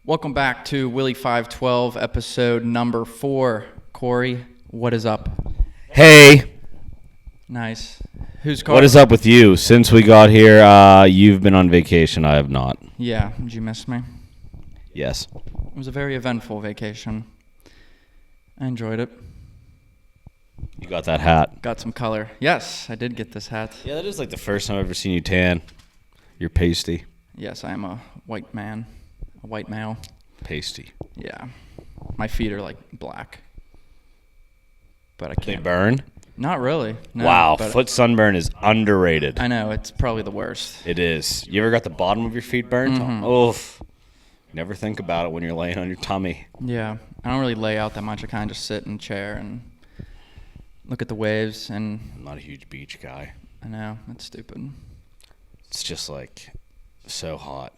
Welcome back to Willy512, episode number 4. Corey, what is up? Hey, Nice. Who's car? what is up with you? Since we got here, you've been on vacation. I have not. Yeah, did you miss me? Yes. It was a very eventful vacation. I enjoyed it. You got that hat. Got some color. Yes, I did get this hat. Yeah, that is like the first time I've ever seen you tan. You're pasty. Yes, I am a white man. A white male. Pasty. Yeah. My feet are like black. But I They can't. burn? Not really. No, Wow, but foot sunburn is underrated. I know, it's probably the worst. It is. You ever got the bottom of your feet burnt? Mhm. Oof. Never think about it when you're laying on your tummy. Yeah, I don't really lay out that much. I kind of just sit in a chair and look at the waves, and I'm not a huge beach guy. I know, that's stupid. It's just like so hot.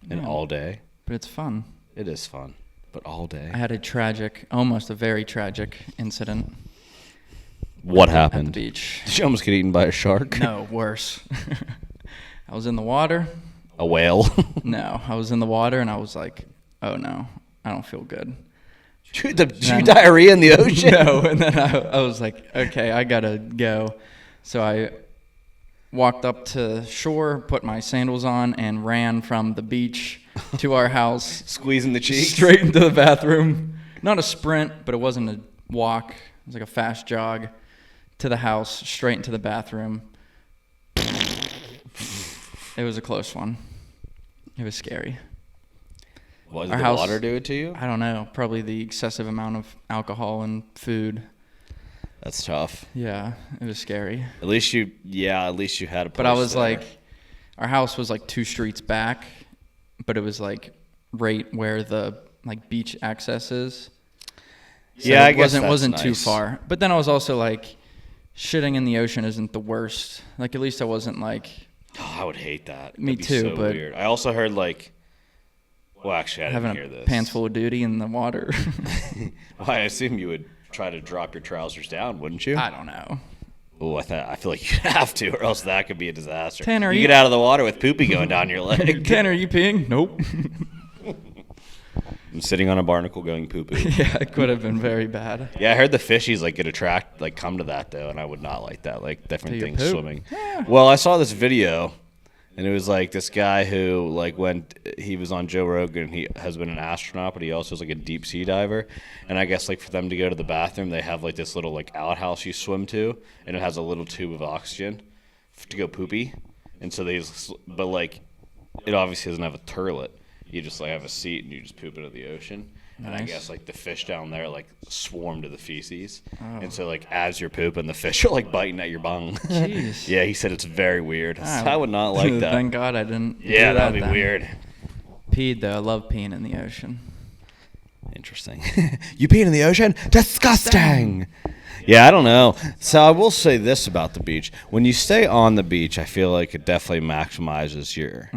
And Yeah. all day. But it's fun. It is fun. But all day. I had almost a very tragic incident What at the happened? beach. Did you almost get eaten by a shark? No, worse. I was in the water. A whale? No, I was in the water, and I was like, oh no, I don't feel good. Did you diarrhea in the ocean? No, and then I was like, okay, I gotta go. So I walked up to shore, put my sandals on, and ran from the beach to our house, Squeezing the cheeks? straight into the bathroom. Not a sprint, but it wasn't a walk. It was like a fast jog to the house, straight into the bathroom. It was a close one. It was scary. What, did Our the house- water do it to you? I don't know, probably the excessive amount of alcohol and food. That's tough. Yeah, it was scary. At least you had a place But I was there. like, our house was like 2 streets back, but it was like right where the like beach access is. So Yeah, I it guess wasn't that's too nice. far. But then I was also like, shitting in the ocean isn't the worst. Like at least I wasn't like, Oh, I would hate that. Me That'd be too, so but- weird. I also heard like, well, actually, I didn't having hear a this. pants full of duty in the water. Well, I assume you would try to drop your trousers down, wouldn't you? I don't know. Oh, I feel like you'd have to, or else that could be a disaster. Tanner, you you- get out of the water with poopy going down your leg. Tanner, are you peeing? Nope. I'm sitting on a barnacle going poo poo. Yeah, it could have been very bad. Yeah, I heard the fishies come to that though, and I would not like that. Like different Do you things poop? swimming. Well, I saw this video, and it was like this guy who he was on Joe Rogan. He has been an astronaut, but he also is like a deep sea diver. And I guess like for them to go to the bathroom, they have like this little like outhouse you swim to, and it has a little tube of oxygen to go poopy. And so but like it obviously doesn't have a turlet. You just like have a seat and you just poop into the ocean. And I Nice. guess like the fish down there like swarm to the feces. Oh. And so like as you're pooping, the fish are like biting at your bung. Jeez. Yeah, he said it's very weird. Ah, I would not like that. Thank God I didn't. Yeah, do that'd be then. weird. Peed though. I love peeing in the ocean. Interesting. You peed in the ocean? Disgusting. Yeah, I don't know. So I will say this about the beach. When you stay on the beach, I feel like it definitely maximizes your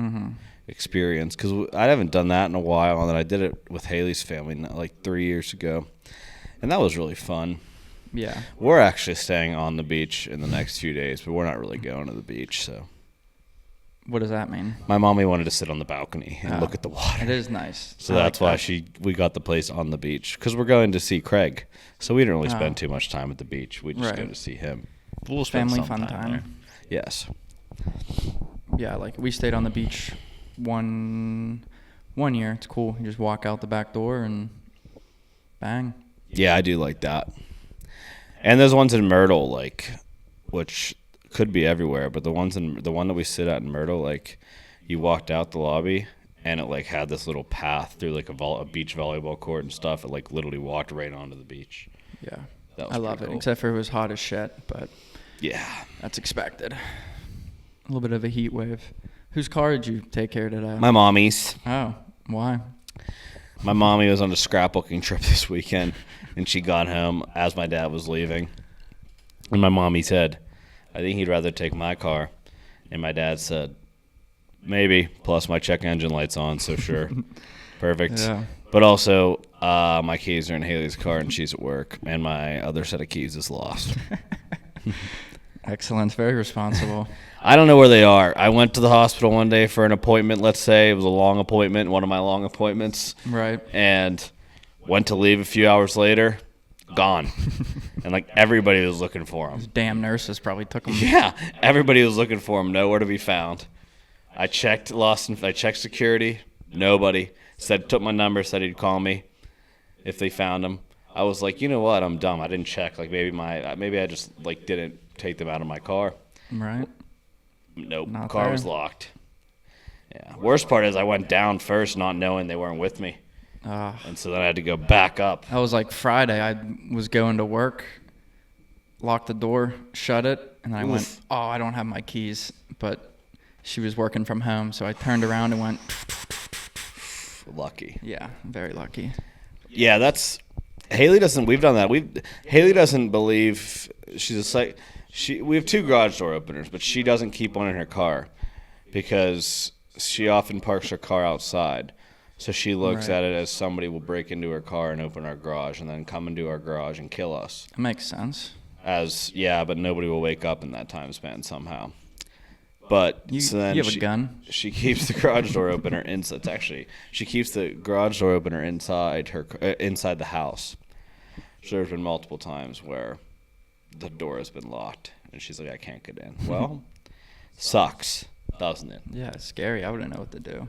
experience. Because I haven't done that in a while, and then I did it with Haley's family like 3 years ago. And that was really fun. Yeah. We're actually staying on the beach in the next few days, but we're not really going to the beach. So What does that mean? my mommy wanted to sit on the balcony and Oh, look at the water. It is nice. So I that's like why that. we got the place on the beach, because we're going to see Craig. So we didn't really Oh. spend too much time at the beach. We just go Right. to see him. We'll spend Family some fun time. there. Yes. Yeah, like we stayed on the beach one year. It's cool. You just walk out the back door and bang. Yeah, I do like that. And there's ones in Myrtle, like, which could be everywhere, but the one that we sit at in Myrtle, like, you walked out the lobby and it like had this little path through like a beach volleyball court and stuff. It like literally walked right onto the beach. Yeah. That was I love pretty it, cool. except for it was hot as shit, but Yeah. that's expected. A little bit of a heat wave. Whose car did you take care today? My mommy's. Oh, why? My mommy was on a scrapbooking trip this weekend, and she got home as my dad was leaving. And my mommy said, I think he'd rather take my car. And my dad said, maybe, plus my check engine light's on, so sure. Perfect. Yeah. But also, my keys are in Haley's car, and she's at work, and my other set of keys is lost. Excellent. Very responsible. I don't know where they are. I went to the hospital one day for an appointment, let's say. It was a long appointment, one of my long appointments. Right. And went to leave a few hours later, gone. And, like, everybody was looking for him. Those damn nurses probably took them. Yeah, everybody was looking for him, nowhere to be found. I checked security, nobody. Took my number, said he'd call me if they found him. I was like, you know what? I'm dumb. I didn't check. Like maybe I just like didn't take them out of my car. Right. Nope. Not Car there. was locked. Yeah. Worst part is I went down first, not knowing they weren't with me, and so then I had to go back up. That was like Friday. I was going to work, locked the door, shut it, and I went, oh, I don't have my keys. But she was working from home, so I turned around and went. Lucky. Yeah, very lucky. Yeah, that's Haley doesn't. We've done that. Haley doesn't believe she's a we have 2 garage door openers, but she doesn't keep one in her car because she often parks her car outside. So she looks at it as somebody will break into her car and open our garage and then come into our garage and kill us. That makes sense. But nobody will wake up in that time span somehow. But so then you have a gun. She keeps the garage door opener inside. She keeps the garage door opener inside the house. So there's been multiple times where the door has been locked, and she's like, "I can't get in." Well, sucks, doesn't it? Yeah, it's scary. I wouldn't know what to do.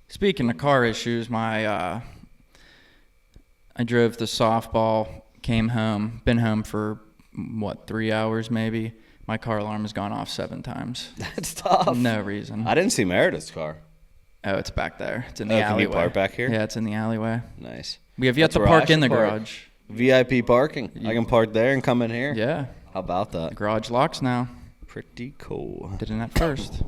Speaking of car issues, I drove to softball, came home, been home for 3 hours maybe. My car alarm has gone off 7 times. That's tough. No reason. I didn't see Meredith's car. Oh, it's back there. It's in the alleyway. Can you park back here? Yeah, it's in the alleyway. Nice. We have yet to park in the garage. VIP parking. I can park there and come in here. Yeah. How about that? The garage locks now. Pretty cool. Didn't at first.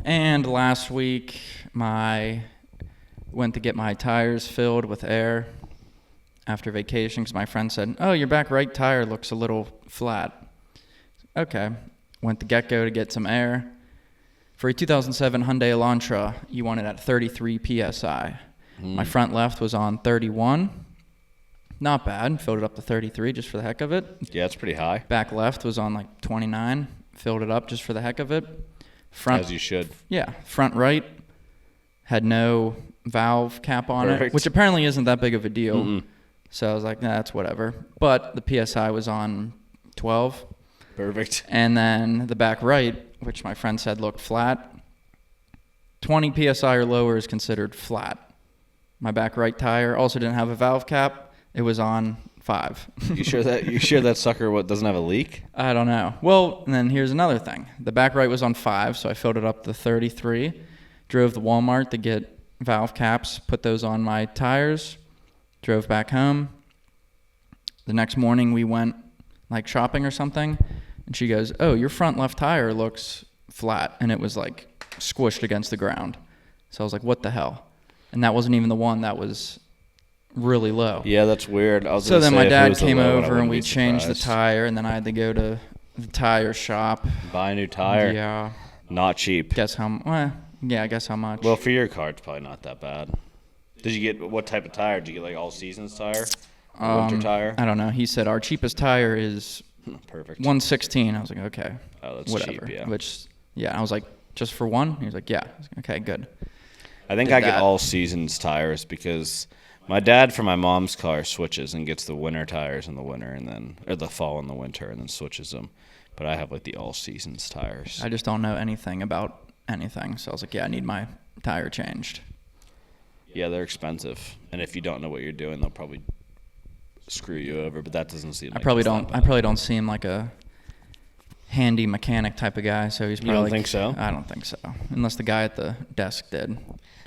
And last week, went to get my tires filled with air after vacation because my friend said, "Oh, your back right tire looks a little flat." Okay. Went to Get-Go to get some air. For a 2007 Hyundai Elantra, you want it at 33 PSI. My front left was on 31. Not bad. Filled it up to 33 just for the heck of it. Yeah, it's pretty high. Back left was on like 29. Filled it up just for the heck of it. Front, as you should. Yeah. Front right had no valve cap on Perfect. it, which apparently isn't that big of a deal. Mm-mm. So I was like, nah, that's whatever. But the PSI was on 12. Perfect. And then the back right, which my friend said looked flat, 20 PSI or lower is considered flat. My back right tire also didn't have a valve cap. It was on 5. You sure that sucker doesn't have a leak? I don't know. Well, and then here's another thing. The back right was on 5, so I filled it up to 33. Drove to Walmart to get valve caps, put those on my tires, drove back home. The next morning we went like shopping or something, and she goes, "Oh, your front left tire looks flat," and it was like squished against the ground. So I was like, "What the hell?" And that wasn't even the one that was really low. Yeah, that's weird. So then my dad came over and we changed the tire, and then I had to go to the tire shop. Buy a new tire. Yeah. Not cheap. Guess how? Well, yeah, I guess how much. Well, for your car, it's probably not that bad. Did you get what type of tire? Did you get like all seasons tire? Winter tire? I don't know. He said our cheapest tire is perfect 116. I was like, okay. Oh, that's whatever. cheap, yeah. Which, yeah, I was like, just for one? He was like, yeah. I was like, okay, good. I think I get all seasons tires because my dad for my mom's car switches and gets the winter tires in the winter or the fall in the winter and then switches them. But I have like the all seasons tires. I just don't know anything about anything. So I was like, yeah, I need my tire changed. Yeah, they're expensive. And if you don't know what you're doing, they'll probably screw you over, but that doesn't seem like I probably don't seem like a handy mechanic type of guy, so he's probably You don't think so? I don't think so. Unless the guy at the desk did.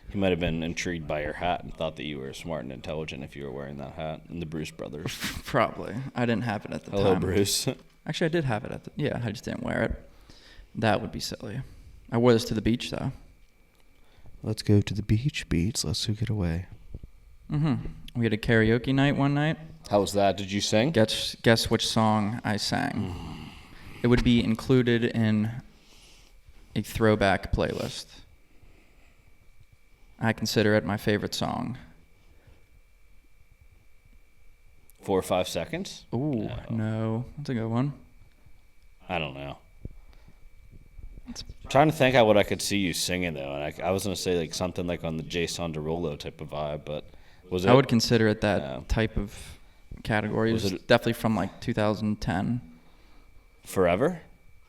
He might have been intrigued by your hat and thought that you were smart and intelligent if you were wearing that hat. And the Bruce brothers. Probably. I didn't have it at the time. Hello, Bruce. Actually, I did have it I just didn't wear it. That would be silly. I wore this to the beach, though. Let's go to the beach, Beats. Let's go get away. We had a karaoke night one night. How was that? Did you sing? Guess which song I sang. It would be included in a throwback playlist. I consider it my favorite song. 4 or 5 seconds? Ooh, no. That's a good one. I don't know. Trying to think what I could see you singing though, and I was gonna say like something like on the Jason Derulo type of vibe, but was it? I would consider it that type of category. It was definitely from like 2010. Forever?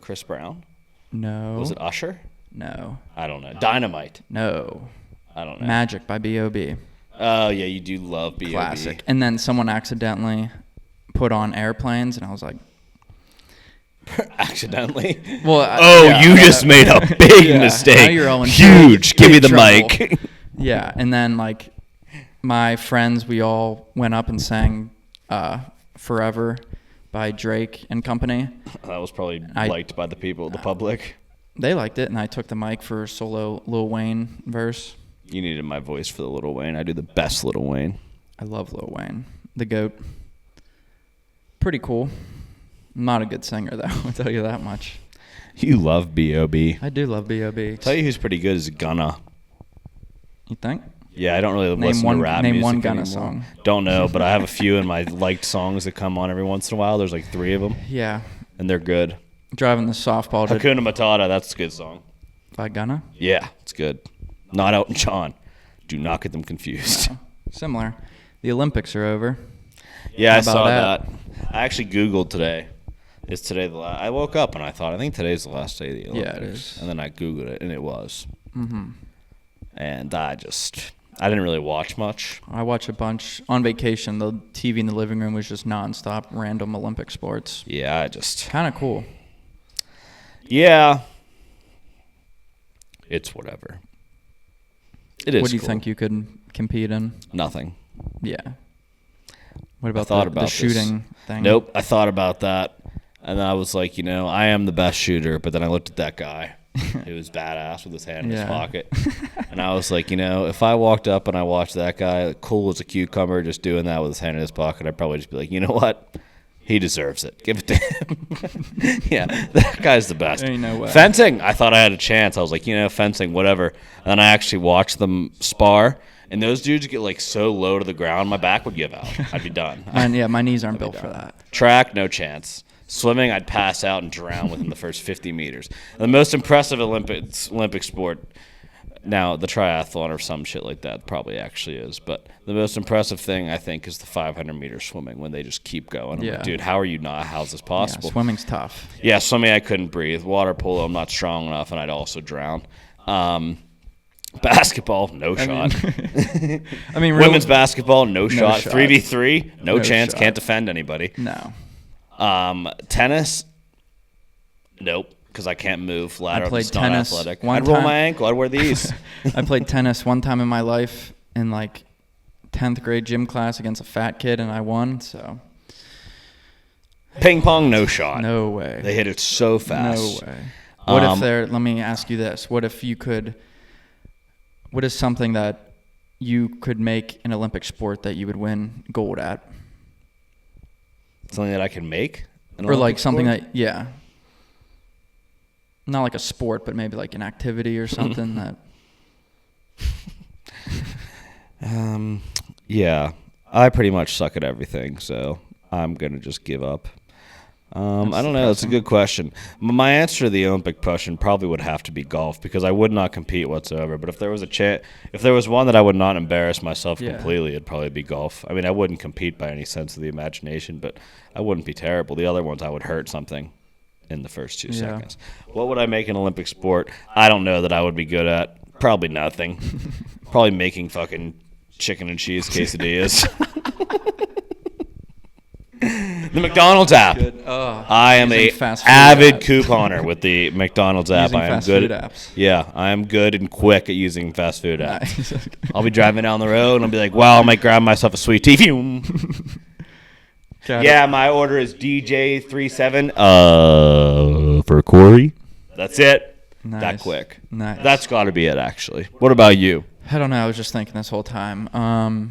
Chris Brown? No. Was it Usher? No. I don't know. Dynamite? No. I don't know. Magic by B.O.B. Oh yeah, you do love B.O.B. Classic. And then someone accidentally put on Airplanes, and I was like, accidentally? Well, you just made a big mistake. Now you're all in huge. Give me the trouble. mic. Yeah, and then like my friends, we all went up and sang "Forever" by Drake and company. That was probably liked by the people, the public. They liked it, and I took the mic for solo Lil Wayne verse. You needed my voice for the Lil Wayne. I do the best Lil Wayne. I love Lil Wayne, the GOAT. Pretty cool. I'm not a good singer, though. I'll tell you that much. You love B.O.B. I do love B.O.B. Tell you who's pretty good is Gunna. You think? Yeah, I don't really listen to rap music Name one Gunna anymore. song. Don't know, but I have a few in my liked songs that come on every once in a while. There's like 3 of them. Yeah. And they're good. Driving the softball to Hakuna Matata, that's a good song. by Gunna? Yeah, it's good. Not Elton John. Do not get them confused. No. Similar. The Olympics are over. Yeah, How I about saw that? that. I actually Googled today. Is today the last? I woke up and I thought, I think today's the last day of the Olympics. Yeah, it is. And then I Googled it, and it was. Mm-hmm. And I didn't really watch much. I watch a bunch. On vacation, the TV in the living room was just nonstop random Olympic sports. Yeah, Kind of cool. Yeah. It's whatever. It is What do you cool. think you could compete in? Nothing. Yeah. What about thought the about shooting thing? Nope. I thought about that. And then I was like, I am the best shooter. But then I looked at that guy. He was badass with his hand in his pocket. And I was like, if I walked up and I watched that guy, cool as a cucumber, just doing that with his hand in his pocket, I'd probably just be like, you know what? He deserves it. Give it to him. Yeah, that guy's the best. Ain't no way. Fencing, I thought I had a chance. I was like, fencing, whatever. And then I actually watched them spar. And those dudes get like so low to the ground, my back would give out. I'd be done. And yeah, my knees aren't built for that. Track, no chance. Swimming, I'd pass out and drown within the first 50 meters. The most impressive Olympic sport, now the triathlon or some shit like that probably actually is, but the most impressive thing I think is the 500-meter swimming when they just keep going. I'm like, dude, how are you not? How's this possible? Yeah, swimming's tough. Yeah, swimming I couldn't breathe. Water polo, I'm not strong enough, and I'd also drown. Basketball, no shot. Women's basketball, no shot. 3v3, no chance. Shot. Can't defend anybody. No. Tennis, nope, because I can't move lateral. I played it's tennis. Not athletic. I'd roll my ankle. I'd wear these. I played tennis one time in my life in like 10th grade gym class against a fat kid, and I won. So. Ping pong, no shot. No way. They hit it so fast. No way. What if let me ask you this. What if you could, what is something that you could make an Olympic sport that you would win gold at? Something that I can make? Or like something that, yeah. Not like a sport, but maybe like an activity or something that. Yeah. I pretty much suck at everything, so I'm going to just give up. I don't know. That's a good question. My answer to the Olympic question probably would have to be golf because I would not compete whatsoever. But if there was if there was one that I would not embarrass myself completely, it'd probably be golf. I mean, I wouldn't compete by any sense of the imagination, but I wouldn't be terrible. The other ones, I would hurt something in the first 2 seconds. What would I make an Olympic sport? I don't know that I would be good at. Probably nothing. Probably making fucking chicken and cheese quesadillas. The McDonald's app. I am a avid couponer with the McDonald's app. I am good at apps. Yeah, I am good and quick at using fast food apps. Nice. I'll be driving down the road and I'll be like, "Wow, I might grab myself a sweet tea." Yeah, my order is DJ37. For Corey. That's it. Nice. That quick. Nice. That's got to be it, actually. What about you? I don't know. I was just thinking this whole time. I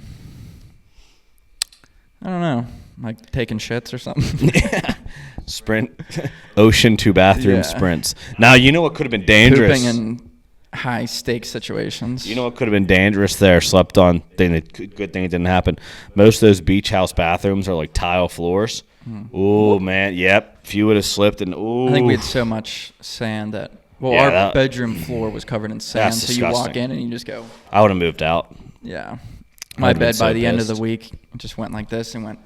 don't know. Like taking shits or something. Yeah. Sprint. Ocean to bathroom sprints. Now, you know what could have been dangerous? Pooping in high stakes situations. You know what could have been dangerous there? Slept on. Good thing it didn't happen. Most of those beach house bathrooms are like tile floors. Oh man, yep. If you would have slipped and I think we had so much sand that our bedroom floor was covered in sand. So you walk in and you just go. I would have moved out. Yeah. My bed by the end of the week just went like this and went.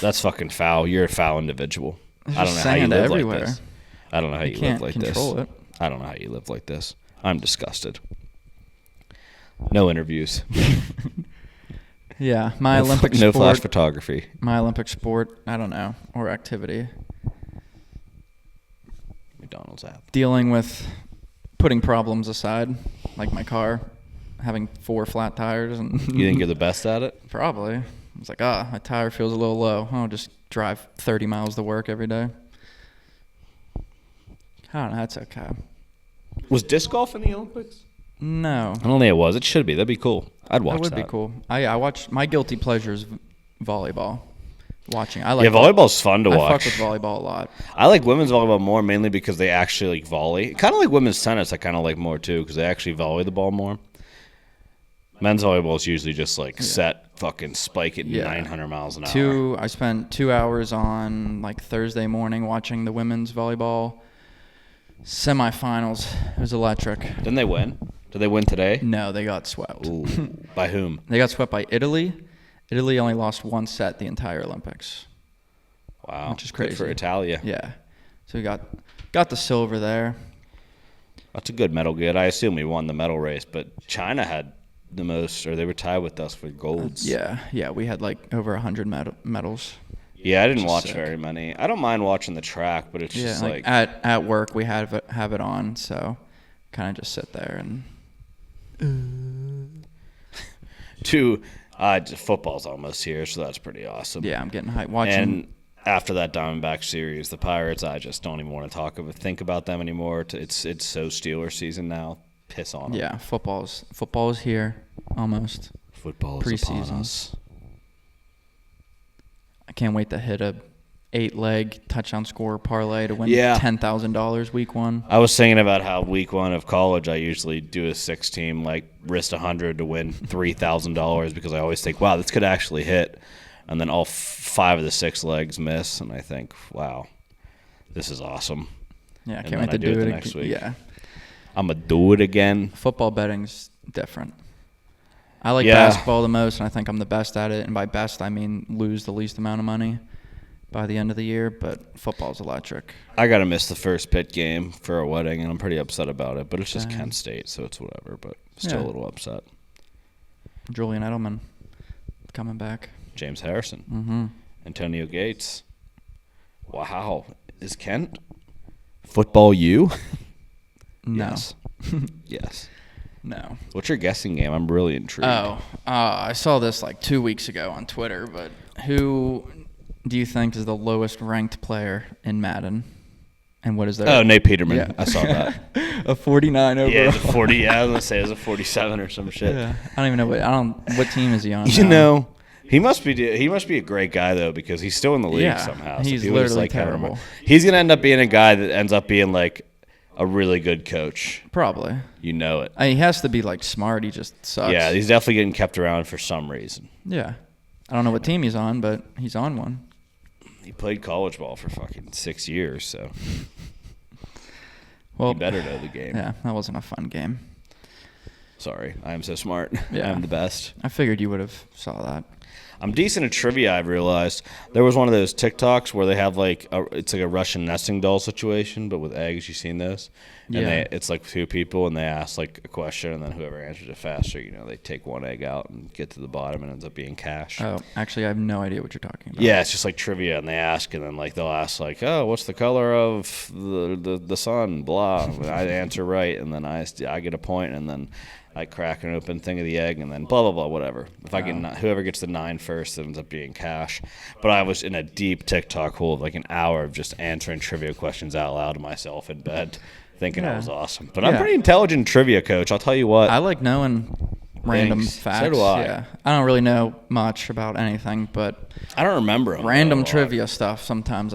That's fucking foul. You're a foul individual. There's I don't know how you live everywhere. like this. I don't know how you live like this. It. I don't know how you live like this. I'm disgusted. No interviews. Yeah, my Olympic sport. No flash photography. My Olympic sport, I don't know, or activity. McDonald's app. Dealing with putting problems aside, like my car, having 4 flat tires. And You think you're the best at it? Probably. I was like, my tire feels a little low. I'll just drive 30 miles to work every day. I don't know. That's okay. Was disc golf in the Olympics? No. I don't think it was. It should be. That'd be cool. I'd watch that. That would be cool. I watch. My guilty pleasure is volleyball. Watching. I like. Yeah, volleyball's fun to watch. I fuck with volleyball a lot. I like women's volleyball more mainly because they actually like volley. Kind of like women's tennis. I kind of like more too because they actually volley the ball more. Men's volleyball is usually just like set, fucking spike it 900 miles an hour. I spent 2 hours on like Thursday morning watching the women's volleyball semifinals. It was electric. Didn't they win? Did they win today? No, they got swept. Ooh, by whom? They got swept by Italy. Italy only lost 1 set the entire Olympics. Wow, which is crazy. Good for Italia. Yeah, so we got the silver there. That's a good medal get. I assume we won the medal race, but China had the most, or they were tied with us for golds. Yeah, we had like over 100 medals. Yeah, I didn't watch very many. I don't mind watching the track, but it's just like at work we have it on, so kind of just sit there and. Football's almost here, so that's pretty awesome. Yeah, I'm getting hyped watching. And after that Diamondback series, the Pirates, I just don't even want to think about them anymore. It's so Steelers season now. Piss on them. Yeah, football is here almost. Football is upon us. I can't wait to hit a 8-leg touchdown score parlay to win $10,000 week 1. I was thinking about how week 1 of college I usually do a 6-team, like risk 100 to win $3,000 because I always think, wow, this could actually hit, and then all 5 of the 6 legs miss, and I think, wow, this is awesome. Yeah, I can't wait to do it next week. Yeah, I'm gonna do it again. Football betting's different. I like basketball the most, and I think I'm the best at it. And by best, I mean lose the least amount of money by the end of the year. But football's electric. I got to miss the first Pitt game for a wedding, and I'm pretty upset about it. But it's just Kent State, so it's whatever. But still a little upset. Julian Edelman coming back. James Harrison. Mm-hmm. Antonio Gates. Wow. Is Kent football you? No. Yes. Yes. No. What's your guessing game? I'm really intrigued. I saw this like 2 weeks ago on Twitter, but who do you think is the lowest ranked player in Madden? And what is their... Oh, Nate Peterman. Yeah. I saw that. A 49 overall. Yeah, it's a 40. I was going to say it was a 47 or some shit. Yeah. I don't even know what team is he on You know, he must be a great guy, though, because he's still in the league somehow. He's literally terrible. He's going to end up being a guy that ends up being like a really good coach. Probably. You know it. He has to be like smart. He just sucks. Yeah, he's definitely getting kept around for some reason. Yeah. I don't know what team he's on, but he's on one. He played college ball for fucking 6 years, so well, you better know the game. Yeah, that wasn't a fun game. Sorry, I am so smart. Yeah. I'm the best. I figured you would have saw that. I'm decent at trivia, I've realized. There was one of those TikToks where they have it's like a Russian nesting doll situation, but with eggs. You seen those? And it's like 2 people, and they ask like a question, and then whoever answers it faster, they take one egg out and get to the bottom, and it ends up being cash. Oh, actually, I have no idea what you're talking about. Yeah, it's just like trivia, and they ask, and then like they'll ask like, oh, what's the color of the sun? Blah. I answer right, and then I get a point, and then I crack an open thing of the egg, and then blah, blah, blah, whatever. If I get whoever gets the 9 first, it ends up being cash. But I was in a deep TikTok hole of like an hour of just answering trivia questions out loud to myself in bed, thinking I was awesome. But I'm pretty intelligent trivia, coach. I'll tell you what. I like knowing random facts. So do I. Yeah. I don't really know much about anything, but I don't remember them. Random trivia stuff, sometimes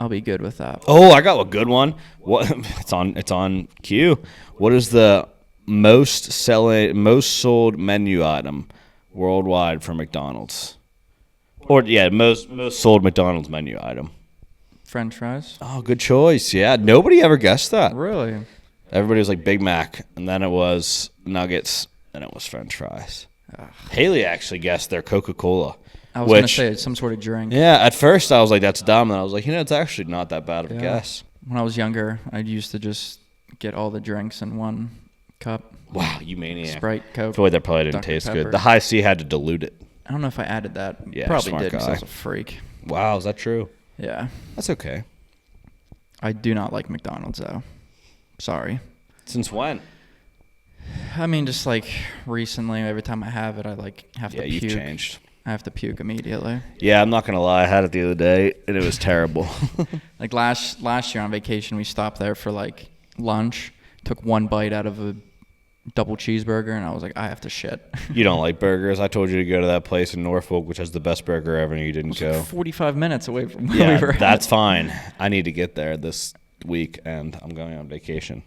I'll be good with that. Oh, I got a good one. What? It's on cue. What is the most sold menu item worldwide for McDonald's? Or yeah, most sold McDonald's menu item. French fries. Oh, good choice. Yeah, nobody ever guessed that. Really? Everybody was like Big Mac, and then it was nuggets, and it was French fries. Haley actually guessed their Coca-Cola. I was going to say it's some sort of drink. Yeah, at first I was like, that's dumb. And I was like, it's actually not that bad of a guess. When I was younger, I used to just get all the drinks in one cup. Wow, you maniac. Sprite, Coke. I feel like that probably didn't Dr. taste Pepper. good. The high C had to dilute it. I don't know if I added that. Yeah, probably smart did because guy. I was a freak. Wow, is that true? Yeah. That's okay. I do not like McDonald's, though. Sorry. Since when? I mean, just like recently, every time I have it, I like have to puke. Yeah, you've changed. I have to puke immediately. Yeah, I'm not going to lie. I had it the other day, and it was terrible. Like last year on vacation, we stopped there for like lunch, took one bite out of a double cheeseburger, and I was like, I have to shit. You don't like burgers. I told you to go to that place in Norfolk, which has the best burger ever, and you didn't go. Like 45 minutes away from where Yeah, we were that's at. fine. I need to get there this week, and I'm going on vacation.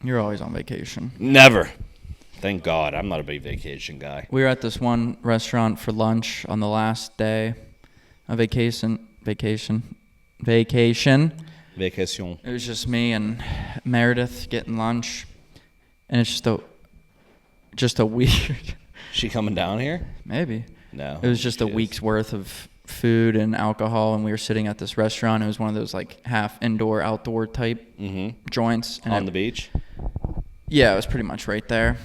You're always on vacation. Never. Thank God. I'm not a big vacation guy. We were at this one restaurant for lunch on the last day of vacation. Vacation. It was just me and Meredith getting lunch, and it's just a weird. She coming down here? Maybe. No. It was just a week's worth of food and alcohol, and we were sitting at this restaurant. It was one of those like half indoor, outdoor type joints. And on the beach? Yeah, it was pretty much right there.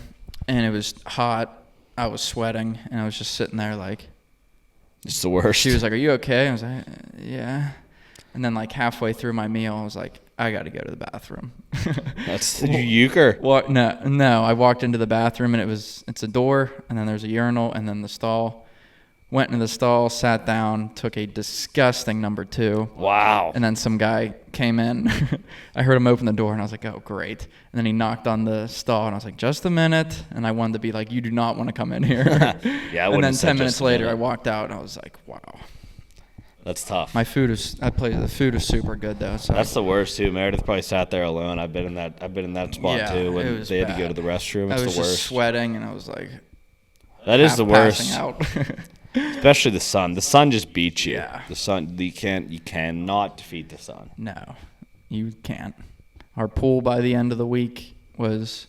And it was hot. I was sweating, and I was just sitting there like. It's the worst. She was like, "Are you okay?" I was like, "Yeah." And then like halfway through my meal, I was like, "I got to go to the bathroom." Did you euchre? Well, no. I walked into the bathroom, and it's a door, and then there's a urinal, and then the stall. Went into the stall, sat down, took a disgusting number 2. Wow. And then some guy came in. I heard him open the door, and I was like, oh, great. And then he knocked on the stall, and I was like, just a minute. And I wanted to be like, you do not want to come in here. Yeah, I and then have said 10 minutes just a later, I minute. walked out, and I was like, wow. That's tough. The food is super good, though. So That's the worst, too. Meredith probably sat there alone. I've been in that spot, Yeah, too, it when was they had to go bad. to the restroom. I It's was the just worst. sweating, and I was like, That is the passing worst. out. Especially the sun. The sun just beats you. Yeah. The sun, you cannot defeat the sun. No, you can't. Our pool by the end of the week was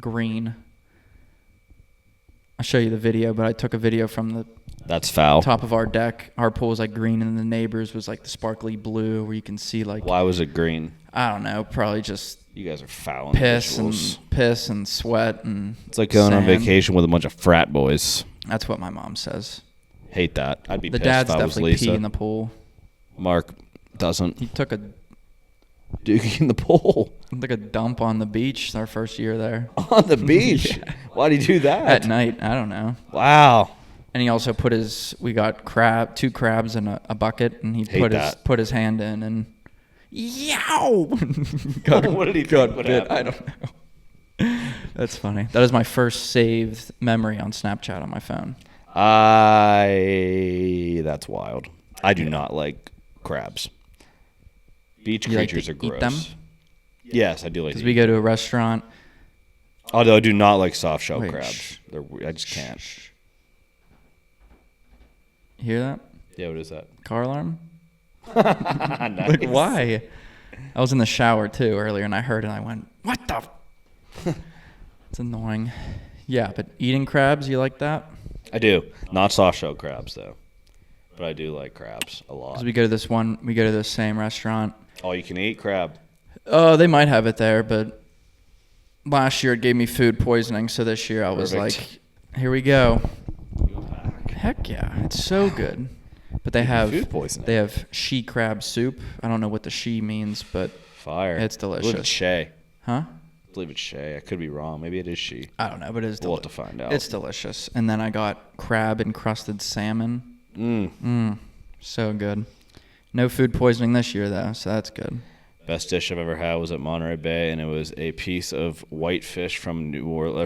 green. I'll show you the video, but I took a video from the That's foul. top of our deck. Our pool was like green, and the neighbors was like the sparkly blue, where you can see like Why was it green? I don't know, probably just You guys are foul piss individuals. and sweat and. It's like going on sand. vacation with a bunch of frat boys. That's what my mom says. Hate that. I'd be The pissed dad's if I was definitely Lisa. pee in the pool. Mark doesn't. He took a Dookie in the pool. dump on the beach our first year there. On the beach? Yeah. Why'd he do that? At night, I don't know. Wow. And he also we got two crabs in a bucket, and he Hate put his hand in and yow. What did he think would happen? I don't know. That's funny. That is my first saved memory on Snapchat on my phone. That's wild. I do not like crabs. Beach You like creatures to are gross. eat them? Yes, I do like Because to we eat go to a restaurant. Although I do not like soft shell Wait, crabs. I just can't. You hear that? Yeah, what is that? Car alarm? Nice. Like, why? I was in the shower, too, earlier, and I heard it, and I went, what the? It's annoying. Yeah, but eating crabs, you like that? I do. Not soft shell crabs, though. But I do like crabs a lot. Because we go to this same restaurant. All you can eat crab. Oh, they might have it there, but last year it gave me food poisoning, so this year I was Perfect. like, here we go. Heck yeah, it's so good. But they have food poisoning. They have she crab soup. I don't know what the she means, but Fire. It's I believe delicious. it's Shay. huh? I believe it's Shay. I could be wrong. Maybe it is she. I don't know, but it's We'll have to find out. It's delicious. And then I got crab encrusted salmon. So good. No food poisoning this year though, so that's good. Best dish I've ever had was at Monterey Bay, and it was a piece of white fish from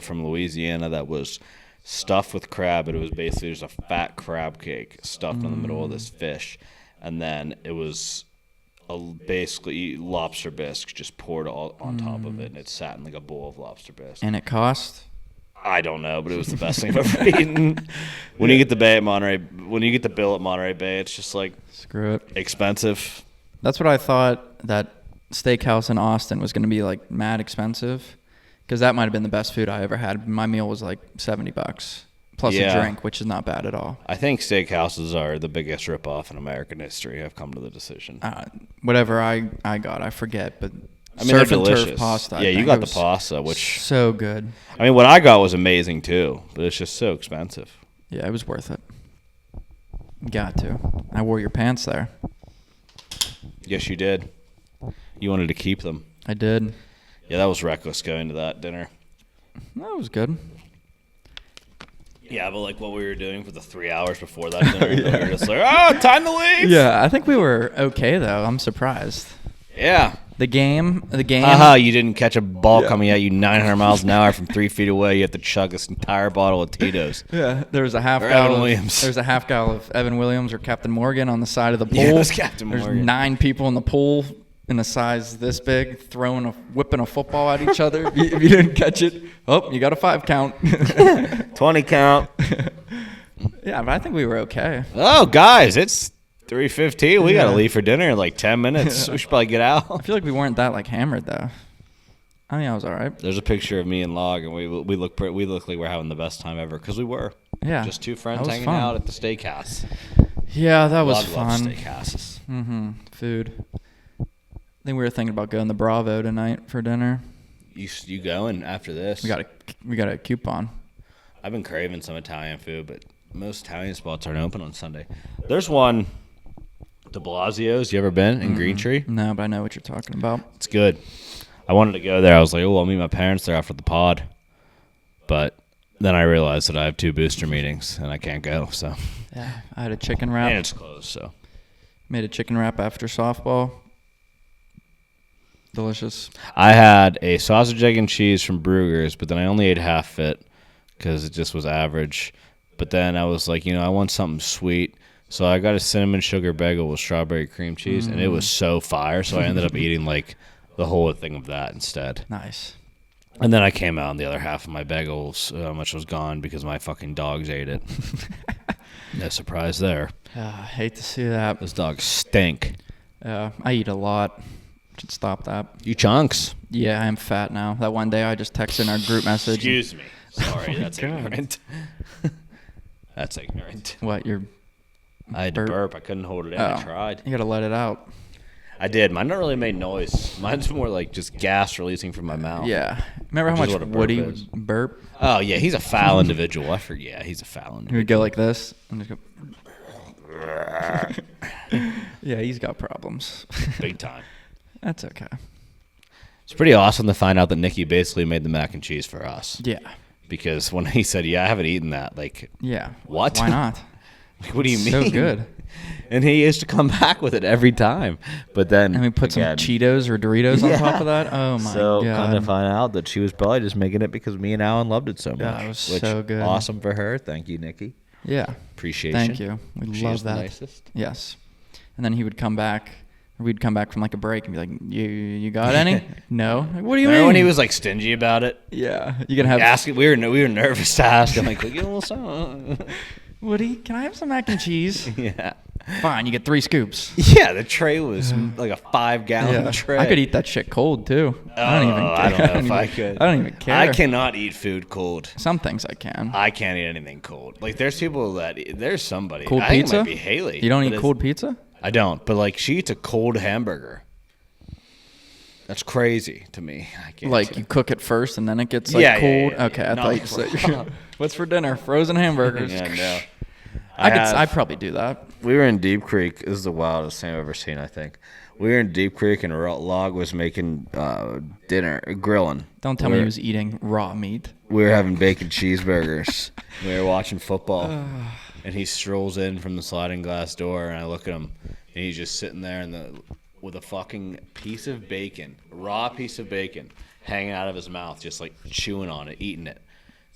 from Louisiana that was stuffed with crab, but it was basically just a fat crab cake stuffed in the middle of this fish, and then it was basically lobster bisque just poured all on top of it, and it sat in like a bowl of lobster bisque. And it cost I don't know, but it was the best thing I've ever eaten. When you get the bill at Monterey Bay, it's just like Screw it. expensive. That's what I thought that steakhouse in Austin was going to be like mad expensive, because that might have been the best food I ever had. My meal was like $70 plus a drink, which is not bad at all. I think steakhouses are the biggest ripoff in American history. I've come to the decision. Whatever I got, I forget, but I mean, surf they're and delicious. turf pasta. Yeah, you got the pasta, which so good. I mean, what I got was amazing too, but it's just so expensive. Yeah, it was worth it. Got to. I wore your pants there. Yes, you did. You wanted to keep them. I did. Yeah, that was reckless going to that dinner. That was good. Yeah, but like what we were doing for the 3 hours before that dinner, we were just like, oh, time to leave. Yeah, I think we were okay though. I'm surprised. Yeah. The game. Haha, you didn't catch a ball coming at you 900 miles an hour from 3 feet away. You have to chug this entire bottle of Tito's. Yeah, there was a half Or gallon. Evan Williams. There was a half gallon of Evan Williams or Captain Morgan on the side of the pool. Yeah, it was Captain There's Morgan. 9 people in the pool in a size this big, whipping a football at each other. If you didn't catch it, you got a 5 count. 20 count. Yeah, but I think we were okay. Oh, guys, it's 3:15. We got to leave for dinner in like 10 minutes. We should probably get I out. feel like we weren't that like hammered though. I think I was all right. There's a picture of me and Log, and we look like we're having the best time ever, because we were. Yeah, Just 2 friends that was hanging fun. out at the steakhouse. Yeah, that was Log loves fun. steakhouses. Food. I think we were thinking about going to Bravo tonight for dinner. You going after this? We got a coupon. I've been craving some Italian food, but most Italian spots aren't open on Sunday. There's one, De Blasio's. You ever been in Green Tree? No, but I know what you're talking about. It's good. I wanted to go there. I was like, oh, I'll meet my parents there after the pod. But then I realized that I have 2 booster meetings and I can't go. So Yeah, I had a chicken wrap. and it's closed. So Made a chicken wrap after softball. Delicious. I had a sausage, egg, and cheese from Brugger's, but then I only ate half fit because it just was average. But then I was like, I want something sweet. So I got a cinnamon sugar bagel with strawberry cream cheese, and it was so fire. So I ended up eating like the whole thing of that instead. Nice. And then I came out, and the other half of my bagels, much was gone because my fucking dogs ate it. No surprise there. I hate to see that. Those dogs stink. I eat a lot. Should stop that. You chunks. Yeah, I am fat now. That one day I just texted in our group message. Excuse me. Sorry, that's God. ignorant. That's ignorant. What, you're... I had to burp. I couldn't hold it in. I tried. You got to let it out. I did. Mine don't really make noise. Mine's more like just gas releasing from my mouth. Yeah. Remember how Which is much what a burp Woody is. would burp? Oh, yeah. He's a foul individual. I forget. Yeah, he's a foul He individual. would go like this. And just go... Yeah, he's got problems. Big time. That's okay. It's pretty awesome to find out that Nikki basically made the mac and cheese for us. Yeah. Because when he said, yeah, I haven't eaten that, like, Yeah. What? Why not? like, what do you So mean? good. And he used to come back with it every time. But then, And we put again, some Cheetos or Doritos Yeah. on top of that. Oh, my so God. kind of find out that she was probably just making it because me and Alan loved it so much. Yeah, it was which, so good. Awesome for her. Thank you, Nikki. Yeah. Appreciation. Thank you. We She love is the that. nicest. Yes. And then he would come back. Or we'd come back from like a break and be like, "You got any?" No. Like, what do you Remember mean? when he was like stingy about it? Yeah. You can have. Ask it. We were nervous to ask him. Like, get a little something. Woody, can I have some mac and cheese? Yeah. Fine. You get 3 scoops. Yeah, the tray was like a 5-gallon Yeah. tray. I could eat that shit cold too. I don't even. I don't know if I could. I don't even care. I cannot eat food cold. Some things I can. I can't eat anything cold. Like, there's people that there's somebody. Cold I think pizza? It might be Haley. You don't but eat it's- cold pizza? I don't, but like she eats a cold hamburger. That's crazy to me. I can't. Like you cook it first and then it gets like Yeah, yeah, cold. yeah, yeah. Okay, I No, thought you said. What's for dinner? Frozen hamburgers. Yeah, no. I probably do that. We were in Deep Creek. This is the wildest thing I've ever seen, I think. We were in Deep Creek and Log was making grilling. Don't tell me he was eating raw meat. We were having bacon cheeseburgers. We were watching football. And he strolls in from the sliding glass door, and I look at him, and he's just sitting there with a fucking piece of bacon, raw piece of bacon, hanging out of his mouth, just like chewing on it, eating it.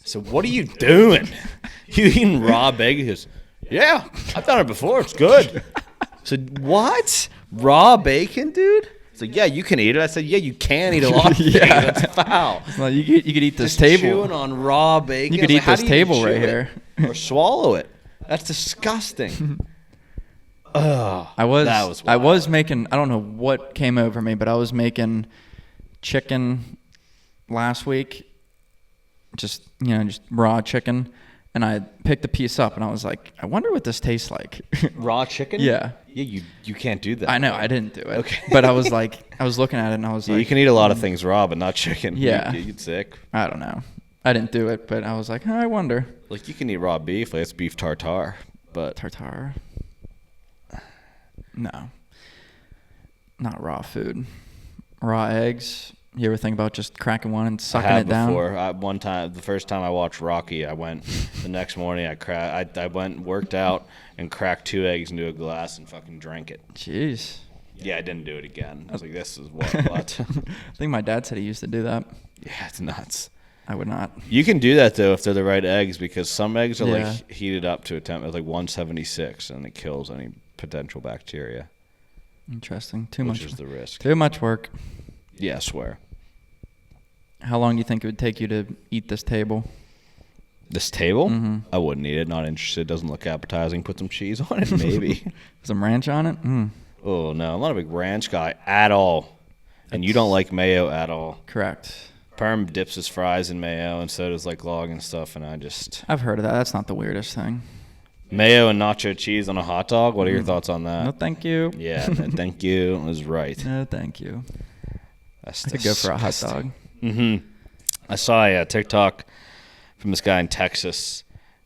So what are you doing? You eating raw bacon? He goes, yeah, I've done it before. It's good. So what? Raw bacon, dude? It's like, yeah, you can eat it. I said, yeah, you can eat a lot of bacon. Yeah. That's foul. Well, you could eat this Just table. chewing on raw bacon. You could eat this table right here. Or swallow it. That's disgusting. Oh, I was making, I don't know what came over me, but I was making chicken last week, just raw chicken, and I picked a piece up and I was like, I wonder what this tastes like. Raw chicken? Yeah. Yeah, you can't do that. I know, I didn't do it. Okay. But I was like, I was looking at it and I was like, you can eat a lot of things raw, but not chicken. Yeah. You get sick. I don't know. I didn't do it, but I was like, I wonder. Like, you can eat raw beef. Like, it's beef tartare, but Tartare? No. Not raw food. Raw eggs. You ever think about just cracking one and sucking it down? Before. One time, the first time I watched Rocky, I went the next morning. I went, worked out, and cracked 2 eggs into a glass and fucking drank it. Jeez. Yeah, I didn't do it again. I was like, this is what? I think my dad said he used to do that. Yeah, it's nuts. I would not. You can do that though if they're the right eggs, because some eggs are Yeah. like heated up to a temperature like 176, and it kills any potential bacteria. Interesting. Too which much. is the risk. Too much work. Yeah, I swear. How long do you think it would take you to eat this table? This table? Mm-hmm. I wouldn't eat it. Not interested. Doesn't look appetizing. Put some cheese on it, maybe. Some ranch on it? Mm. Oh no, I'm not a big ranch guy at all. And you don't like mayo at all. Correct. Perm dips his fries in mayo, and so does like log and stuff. And I've heard of that. That's not the weirdest thing. Mayo and nacho cheese on a hot dog. What are your thoughts on that? No, thank you. Yeah, no, thank you. Is right. No, thank you. That's I could go for a hot dog. Mm-hmm. I saw a TikTok from this guy in Texas,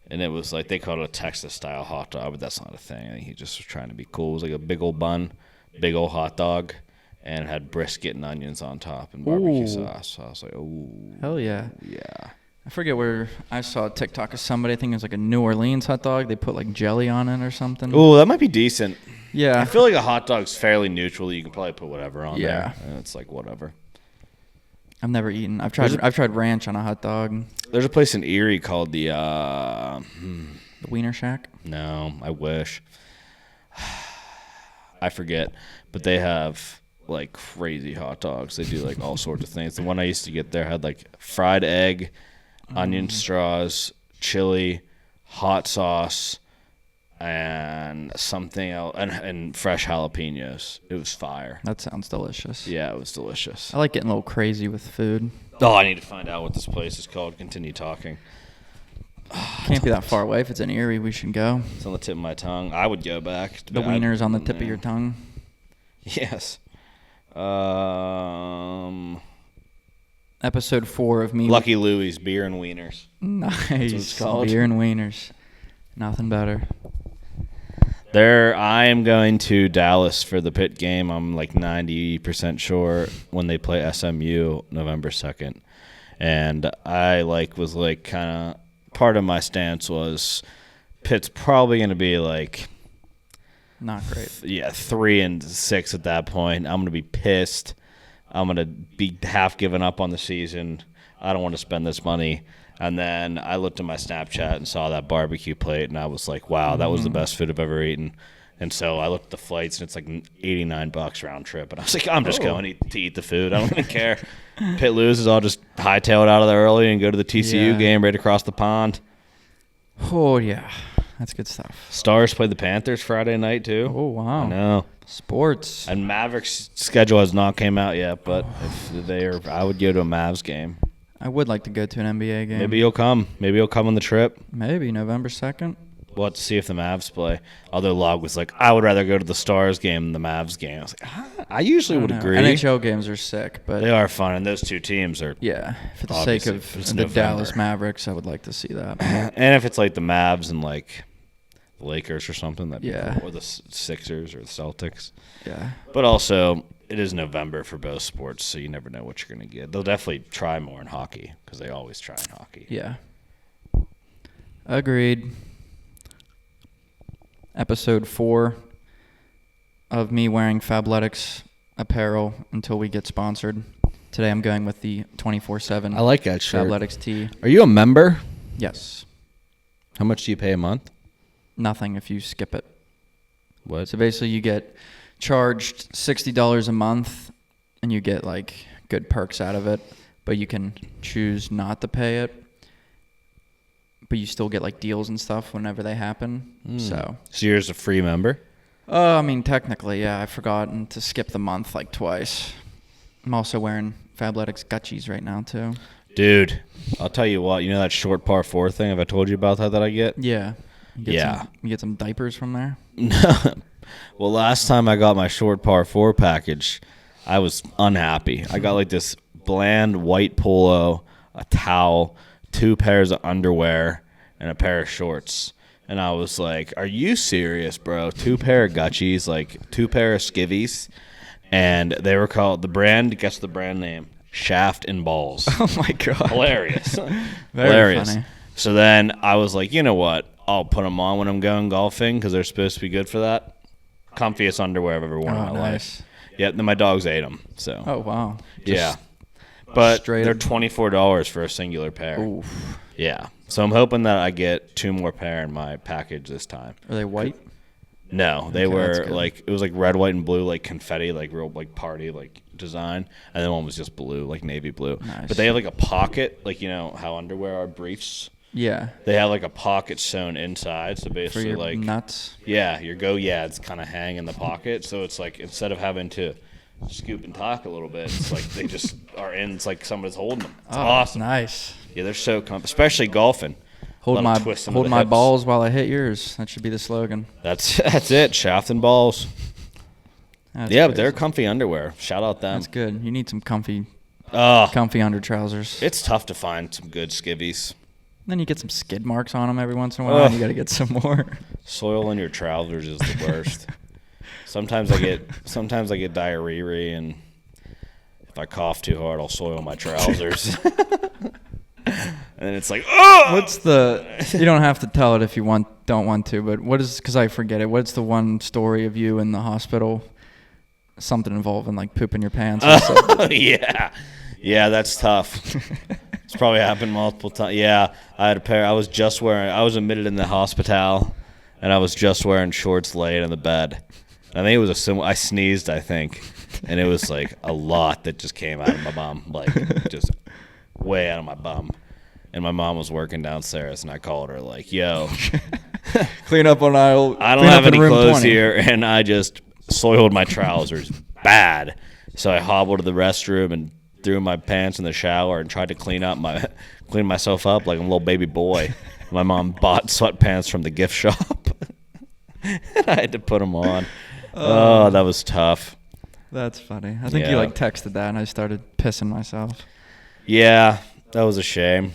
and it was like they called it a Texas-style hot dog, but that's not a thing. I think he just was trying to be cool. It was like a big old bun, big old hot dog, and it had brisket and onions on top and barbecue sauce. So I was like, ooh. Hell yeah. Yeah. I forget where I saw a TikTok of somebody. I think it was like a New Orleans hot dog. They put like jelly on it or something. Ooh, that might be decent. Yeah. I feel like a hot dog's fairly neutral. You can probably put whatever on Yeah. there. And it's like whatever. I've never eaten. I've tried ranch on a hot dog. There's a place in Erie called the The Wiener Shack. No, I wish. I forget, but they have like crazy hot dogs. They do like all sorts of things. The one I used to get there had like fried egg, onion straws, chili, hot sauce, and something else, and fresh jalapenos. It was fire. That sounds delicious. Yeah, it was delicious. I like getting a little crazy with food. Oh, I need to find out what this place is called. Continue talking. Can't be that far away. If it's in Erie, we should go. It's on the tip of my tongue. I would go back. The wiener's on the tip of your tongue. Yes. Episode 4 of me. Lucky Louie's Beer and Wieners. Nice. it's called. Beer and wieners. Nothing better. I am going to Dallas for the Pitt game. I'm like 90% sure when they play SMU November 2nd. And I was kind of part of my stance was Pitt's probably going to be like not great. 3-6 at that point. I'm going to be pissed. I'm going to be half given up on the season. I don't want to spend this money. And then I looked at my Snapchat and saw that barbecue plate, and I was like, wow, that was the best food I've ever eaten. And so I looked at the flights, and it's like $89 round trip. And I was like, I'm just going to eat the food. I don't even care. Pitt loses, I'll just hightail it out of there early and go to the TCU game right across the pond. Oh, yeah. That's good stuff. Stars play the Panthers Friday night, too. Oh, wow. I know. Sports. And Mavericks' schedule has not came out yet, but if they are, I would go to a Mavs game. I would like to go to an NBA game. Maybe you'll come. Maybe you'll come on the trip. Maybe November 2nd. We'll have to see if the Mavs play. Although Log was like, I would rather go to the Stars game than the Mavs game. I was like, I usually would agree. NHL games are sick, but they are fun, and those two teams are. Yeah, for the sake of the November. Dallas Mavericks, I would like to see that. And if it's like the Mavs and like the Lakers or something, Yeah. or the Sixers or the Celtics. Yeah. But also, it is November for both sports, so you never know what you're going to get. They'll definitely try more in hockey because they always try in hockey. Yeah. Agreed. Episode 4 of me wearing Fabletics apparel until we get sponsored. Today I'm going with the 24/7 I like that shirt. Fabletics tee. Are you a member? Yes. How much do you pay a month? Nothing if you skip it. What? So basically you get charged $60 a month and you get like good perks out of it, but you can choose not to pay it. But you still get like deals and stuff whenever they happen. So you're just a free member? I mean, technically, yeah. I've forgotten to skip the month like twice. I'm also wearing Fabletics Gucci's right now too. Dude, I'll tell you what. You know that short par 4 thing? Have I told you about that I get? Yeah. You get some diapers from there? No. Well, last time I got my short par 4 package, I was unhappy. I got like this bland white polo, a towel, 2 pairs of underwear, and a pair of shorts. And I was like, are you serious, bro? 2 pair of Gucci's, like 2 pair of skivvies. And they were called, the brand, guess the brand name, Shaft and Balls. Oh, my God. Hilarious. Very funny. So then I was like, you know what? I'll put them on when I'm going golfing because they're supposed to be good for that. Comfiest underwear I've ever worn in my life. Yep, then my dogs ate them. So. Oh, wow. Yeah. But they're $24 for a singular pair. Oof. Yeah. So I'm hoping that I get 2 more pair in my package this time. Are they white? No, they were like, it was like red, white, and blue, like confetti, like real like party like design. And then one was just blue, like navy blue. Nice. But they have like a pocket, like you know how underwear are briefs. Yeah. They have like a pocket sewn inside, so basically for your like nuts. Yeah, your go-yads kind of hang in the pocket, so it's like instead of having to scoop and talk a little bit, it's like they just are in. It's like somebody's holding them. It's awesome. Nice. Yeah, they're so comfortable, especially golfing. Hold my balls while I hit yours. That should be the slogan. That's it. Shaft and balls. That's yeah, crazy. but they're comfy underwear. Shout out them. That's good. You need some comfy under trousers. It's tough to find some good skivvies. Then you get some skid marks on them every once in a while. And you got to get some more. Soil in your trousers is the worst. Sometimes I get diarrhea, and if I cough too hard, I'll soil my trousers. And then it's like, oh! You don't have to tell it if you don't want to, but because I forget it, what's the one story of you in the hospital? Something involving like pooping your pants. Oh, yeah. Yeah, that's tough. It's probably happened multiple times. Yeah, I was admitted in the hospital, and I was just wearing shorts laying in the bed. I think it was I sneezed, I think, and it was like a lot that just came out of my bum, like just way out of my bum. And my mom was working downstairs, and I called her like, yo. Clean up on aisle. I don't have any clothes here, and I just soiled my trousers bad. So I hobbled to the restroom and threw my pants in the shower and tried to clean myself up like a little baby boy. My mom bought sweatpants from the gift shop, and I had to put them on. Oh, that was tough. That's funny. I think you like texted that, and I started pissing myself. Yeah, that was a shame.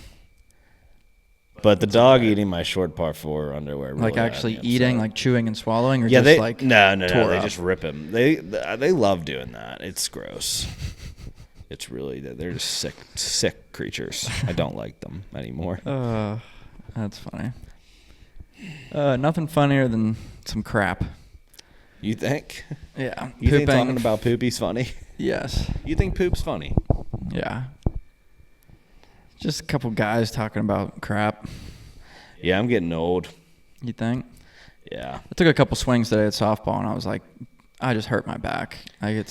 But the dog eating my short par 4 underwear, really like actually eating, like chewing and swallowing, or no, they just rip him. They love doing that. It's gross. It's really, they're just sick creatures. I don't like them anymore. That's funny. Nothing funnier than some crap. You think? Yeah. You think talking about poopy's funny? Yes. You think poop's funny? Yeah. Just a couple guys talking about crap. Yeah, I'm getting old. You think? Yeah. I took a couple swings today at softball, and I was like, I just hurt my back. I'm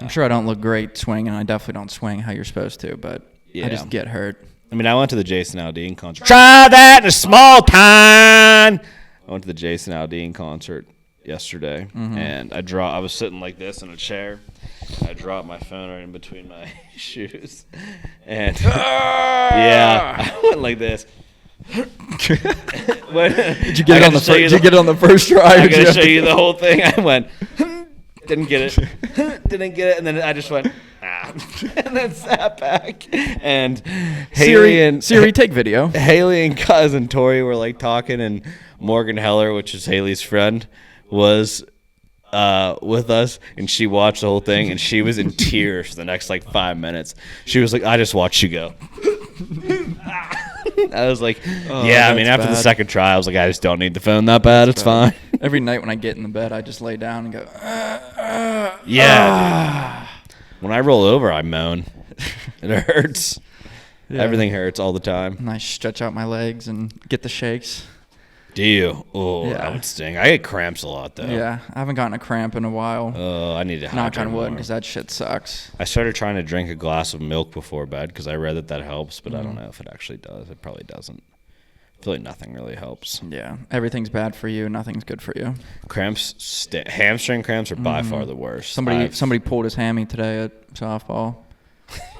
sure I don't look great swinging, and I definitely don't swing how you're supposed to, but I just get hurt. I mean, I went to the Jason Aldean concert. Try that in a small town. I went to the Jason Aldean concert yesterday, and I was sitting like this in a chair. I dropped my phone right in between my shoes, and I went like this. Did you get it on the first try? I'm gonna show you the whole thing. I went, didn't get it, and then I just went, and then sat back. And Siri, take video. Haley and cousin Tori were like talking, and Morgan Heller, which is Haley's friend, was with us, and she watched the whole thing, and she was in tears for the next like 5 minutes. She was like, I just watched you go. I was like, I mean, after the second try, I was like, I just don't need the phone that bad. It's fine. Every night when I get in the bed, I just lay down and go, When I roll over, I moan. It hurts. Yeah. Everything hurts all the time. And I stretch out my legs and get the shakes. Do you? Oh, Yeah. that would sting. I get cramps a lot, though. Yeah, I haven't gotten a cramp in a while. Oh, I need to Knock hydrate on wood, more. because that shit sucks. I started trying to drink a glass of milk before bed because I read that helps, but I don't know if it actually does. It probably doesn't. I feel like nothing really helps. Yeah, everything's bad for you. Nothing's good for you. Cramps, hamstring cramps are by far the worst. Somebody pulled his hammy today at softball.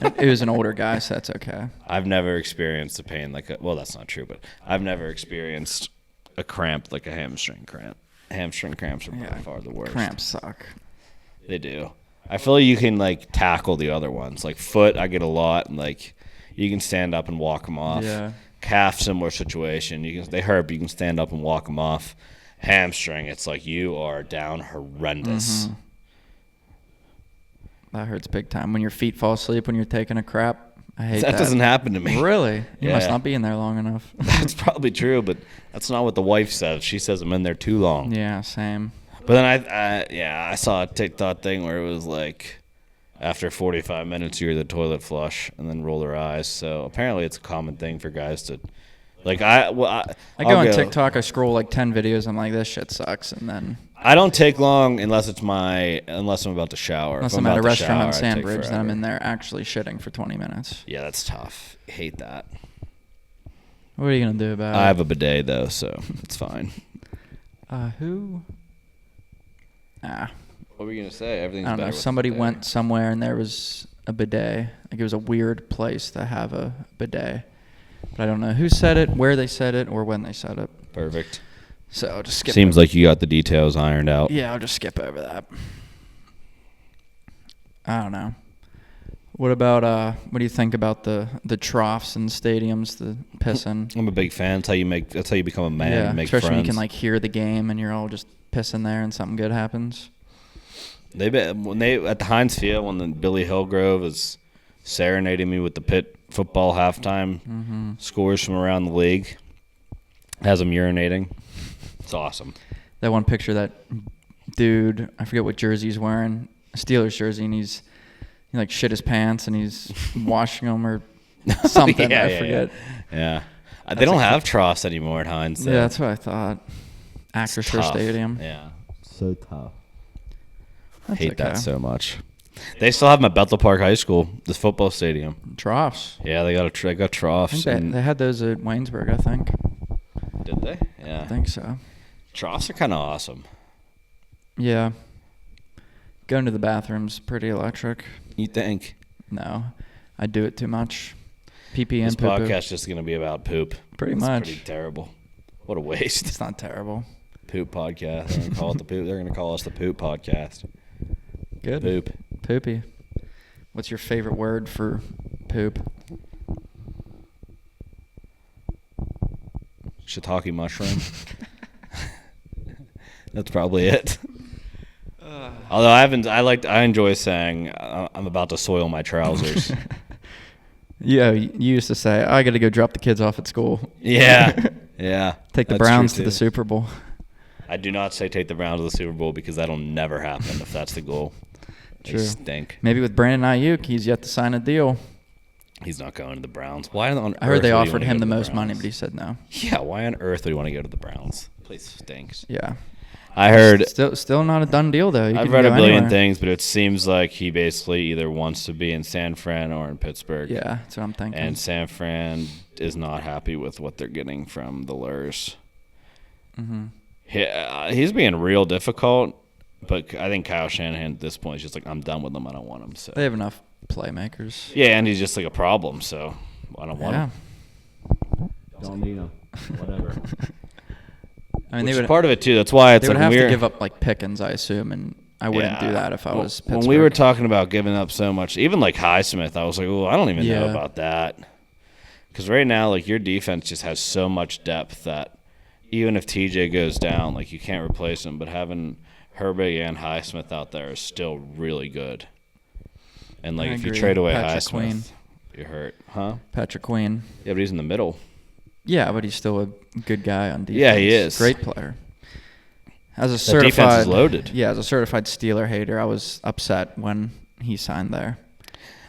It was an older guy, so that's okay. I've never experienced a pain like well, that's not true, but I've never experienced a cramp like a hamstring cramp. Hamstring cramps are by far the worst. Cramps suck. They do. I feel like you can like tackle the other ones. Like foot, I get a lot, and like you can stand up and walk them off. Yeah. Calf, similar situation. They hurt, but you can stand up and walk them off. Hamstring, it's like you are down horrendous. That hurts big time. When your feet fall asleep when you're taking a crap, I hate that. That doesn't happen to me. Really? You must Yeah. not be in there long enough. That's probably true, but that's not what the wife says. She says I'm in there too long. Yeah, same. But then I saw a TikTok thing where it was like after 45 minutes you're the toilet flush and then roll their eyes. So apparently it's a common thing for guys to like. I go on TikTok, I scroll like 10 videos, I'm like, this shit sucks, and then I don't take long unless I'm about to shower. unless If I'm at a about to restaurant on shower, I take Sandbridge, then I'm forever. in there actually shitting for 20 minutes. Yeah, that's tough. Hate that. What are you gonna do about I it? have a bidet though, so it's fine. Who? What were you gonna say? Everything's I don't better know. with Somebody a bidet. went somewhere and there was a bidet. Like it was a weird place to have a bidet. But I don't know who said it, where they said it, or when they said it. Perfect. So I'll just skip Seems over. like you got the details ironed out. Yeah, I'll just skip over that. I don't know. What about what do you think about the troughs in stadiums, the pissing? I'm a big fan. That's how you become a man. Yeah, And make especially friends. when you can like hear the game and you're all just pissing there and something good happens. At the Heinz Field when Billy Hillgrove is serenading me with the Pitt football halftime scores from around the league, has him urinating. It's awesome. That one picture, that dude, I forget what jersey he's wearing, a Steelers jersey, and he like shit his pants and he's washing them or something. I forget. Yeah. They don't have troughs anymore at Heinz. Yeah, that's what I thought. Acrisure Stadium. Yeah. So tough. That's Hate okay. that so much. They still have them at Bethel Park High School, the football stadium. Troughs. Yeah, they got I troughs. think they had those at Waynesburg, I think. Did they? Yeah. I think so. Troughs are kind of awesome. Yeah. Going to the bathroom's pretty electric. You think? No, I do it too much. PP This and poo-poo. podcast is just going to be about poop. Pretty It's much. pretty terrible. What a waste. It's not terrible. Poop podcast. They're going to call it the poop. They're going to call us the poop podcast. Good. Poop. Poopy. What's your favorite word for poop? Shiitake mushroom. That's probably it. Although I enjoy saying I'm about to soil my trousers. Yeah, you used to say, I got to go drop the kids off at school. Yeah. Yeah. Take the That's Browns true, to the too. Super Bowl. I do not say take the Browns to the Super Bowl because that'll never happen if that's the goal. They True. stink. Maybe with Brandon Ayuk, he's yet to sign a deal. He's not going to the Browns. Why on I heard earth they would he offered wanna him go the to most money, Browns? but he said no. Yeah, why on earth would he want to go to the Browns? Place stinks. Yeah. I heard. Still not a done deal, though. I've read a billion things, but it seems like he basically either wants to be in San Fran or in Pittsburgh. Yeah, that's what I'm thinking. And San Fran is not happy with what they're getting from the Lurs. Mm-hmm. He's being real difficult, but I think Kyle Shanahan at this point is just like, I'm done with him. I don't want him. So They have enough playmakers. yeah, and he's just like a problem. So I don't want him. Don't need them. Whatever. I mean, Which they is would part of it too. That's why it's they would like have when to give up like Pickens, I assume, and I wouldn't do that if I was Pittsburgh. When we were talking about giving up so much, even like Highsmith, I was like, oh, I don't even know Yeah. about that. Because right now, like your defense just has so much depth that even if TJ goes down, like you can't replace him. But having Herbig and Highsmith out there is still really good. And like I if you agree. trade away Patrick Highsmith, Queen. you're hurt, huh? Patrick Queen. Yeah, but he's in the middle. Yeah, but he's still a good guy on defense. Yeah, he is. Great player. As a That certified defense is loaded. Yeah, as a certified Steeler hater, I was upset when he signed there.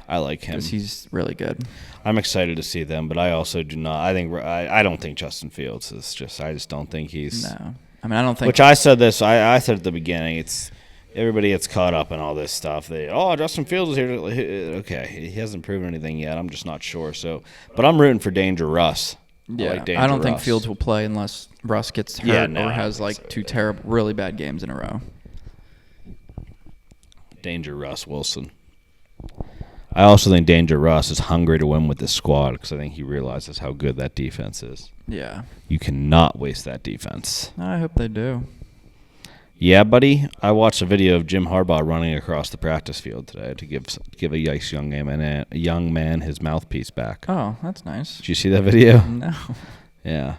I like him. because he's really good. I'm excited to see them, but I also do not. I don't think Justin Fields is just. I just don't think he's. No, I mean I don't think. Which I said this. I said at the beginning. It's everybody gets caught up in all this stuff. Justin Fields is here. Okay, he hasn't proven anything yet. I'm just not sure. So, but I'm rooting for Danger Russ. Yeah, Danger I don't think Russ. Fields will play unless Russ gets hurt or has like 2 terrible, really bad games in a row. Danger Russ Wilson. I also think Danger Russ is hungry to win with this squad because I think he realizes how good that defense is. Yeah. You cannot waste that defense. I hope they do. Yeah, buddy. I watched a video of Jim Harbaugh running across the practice field today to give a nice young man his mouthpiece back. Oh, that's nice. Did you see that video? No. Yeah.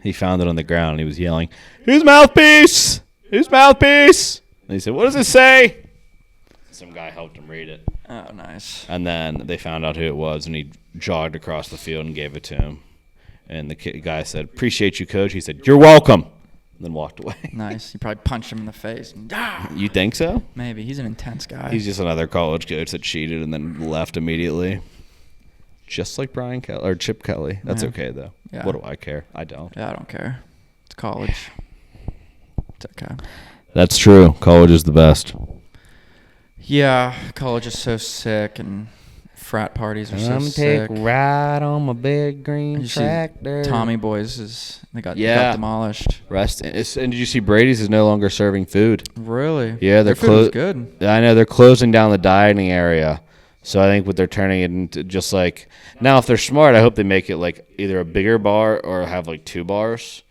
He found it on the ground and he was yelling, "His mouthpiece! His mouthpiece!" And he said, "What does it say?" Some guy helped him read it. Oh, nice. And then they found out who it was, and he jogged across the field and gave it to him. And the guy said, "Appreciate you, coach." He said, "You're welcome," and then walked away. Nice. You probably punched him in the face. You think so? Maybe. He's an intense guy. He's just another college coach that cheated and then left immediately. Just like Brian Kelly or Chip Kelly. That's Yeah. okay, though. Yeah. What do I care? I don't. Yeah, I don't care. It's college. It's okay. That's true. College is the best. Yeah, college is so sick, and frat parties are so sick. ride on my big green You see Tommy Boys they got demolished. And did you see Brady's is no longer serving food? Really? Yeah, Their food was good. I know they're closing down the dining area. So I think what they're turning it into just like now, if they're smart, I hope they make it like either a bigger bar or have like 2 bars,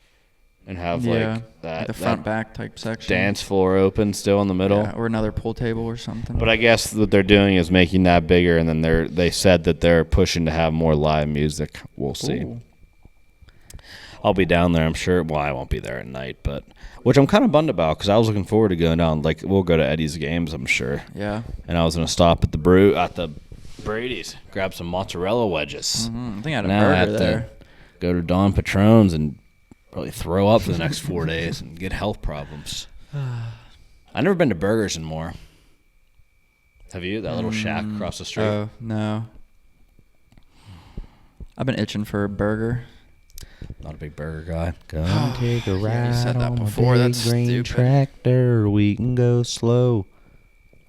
and have like the front back type section. dance floor open still in the middle. Yeah, or another pool table or something. But I guess what they're doing is making that bigger, and then they said that they're pushing to have more live music. We'll see. Ooh. I'll be down there, I'm sure. Well, I won't be there at night, but which I'm kind of bummed about because I was looking forward to going down. Like we'll go to Eddie's games, I'm sure. Yeah. And I was gonna stop at the Brady's, grab some mozzarella wedges. Mm-hmm. I think I had a Now I have burger to there. go to Don Patron's and probably throw up for the next 4 days and get health problems. I've never been to Burgers and More. Have you? That little shack across the street. Oh, no. I've been itching for a burger. Not a big burger guy. Come take a ride Yeah, you said that on before. my That's big green stupid. tractor. We can go slow.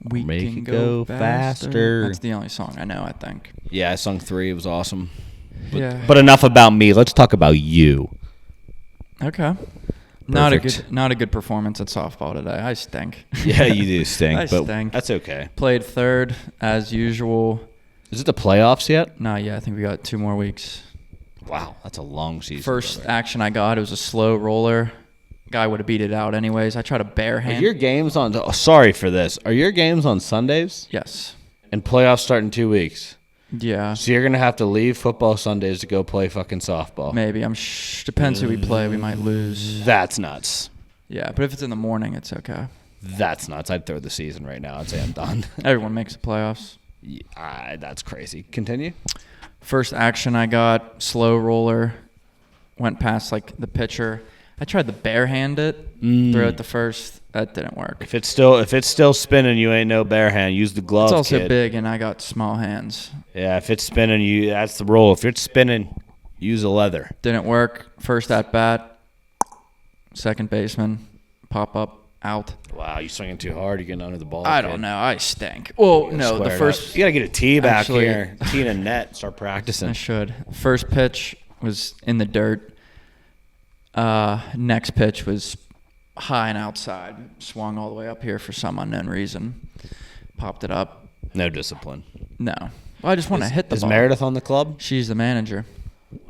We Make can it go faster. That's the only song I know, I think. Yeah, I sung 3. It was awesome. Yeah. But enough about me. Let's talk about you. Okay. Not a good performance at softball today. I stink. Yeah, you do stink, I but stink. that's okay. Played third as usual. Is it the playoffs yet? Not yet. I think we got 2 more weeks. Wow, that's a long season. First brother. action I got, it was a slow roller. Guy would have beat it out anyways. I tried a bare Are hand. your games on? Oh, sorry for this. Are your games on Sundays? Yes. And playoffs start in 2 weeks. Yeah. So you're gonna have to leave football Sundays to go play fucking softball. Maybe. Depends who we play. We might lose. That's nuts. Yeah, but if it's in the morning, it's okay. That's nuts. I'd throw the season right now. I'd say I'm done. Everyone makes the playoffs. Yeah, that's crazy. Continue. First action I got, slow roller. Went past like the pitcher. I tried to bare hand it, throw it the first. That didn't work. If it's still spinning, you ain't no bare hand. Use the glove. It's also kid. big, and I got small hands. Yeah, if it's spinning, that's the rule. If it's spinning, use a leather. Didn't work. First at bat, second baseman, pop up, out. Wow, you swinging too hard. You're getting under the ball. I kid. don't know. I stink. Well, no, the Square it first. up. You gotta get a tee back Actually- here. Tee in a net. Start I practicing. should. First pitch was in the dirt. Next pitch was high and outside. Swung all the way up here for some unknown reason. Popped it up. No discipline. No. Well, I just want to hit the Is ball. Meredith on the club? She's the manager.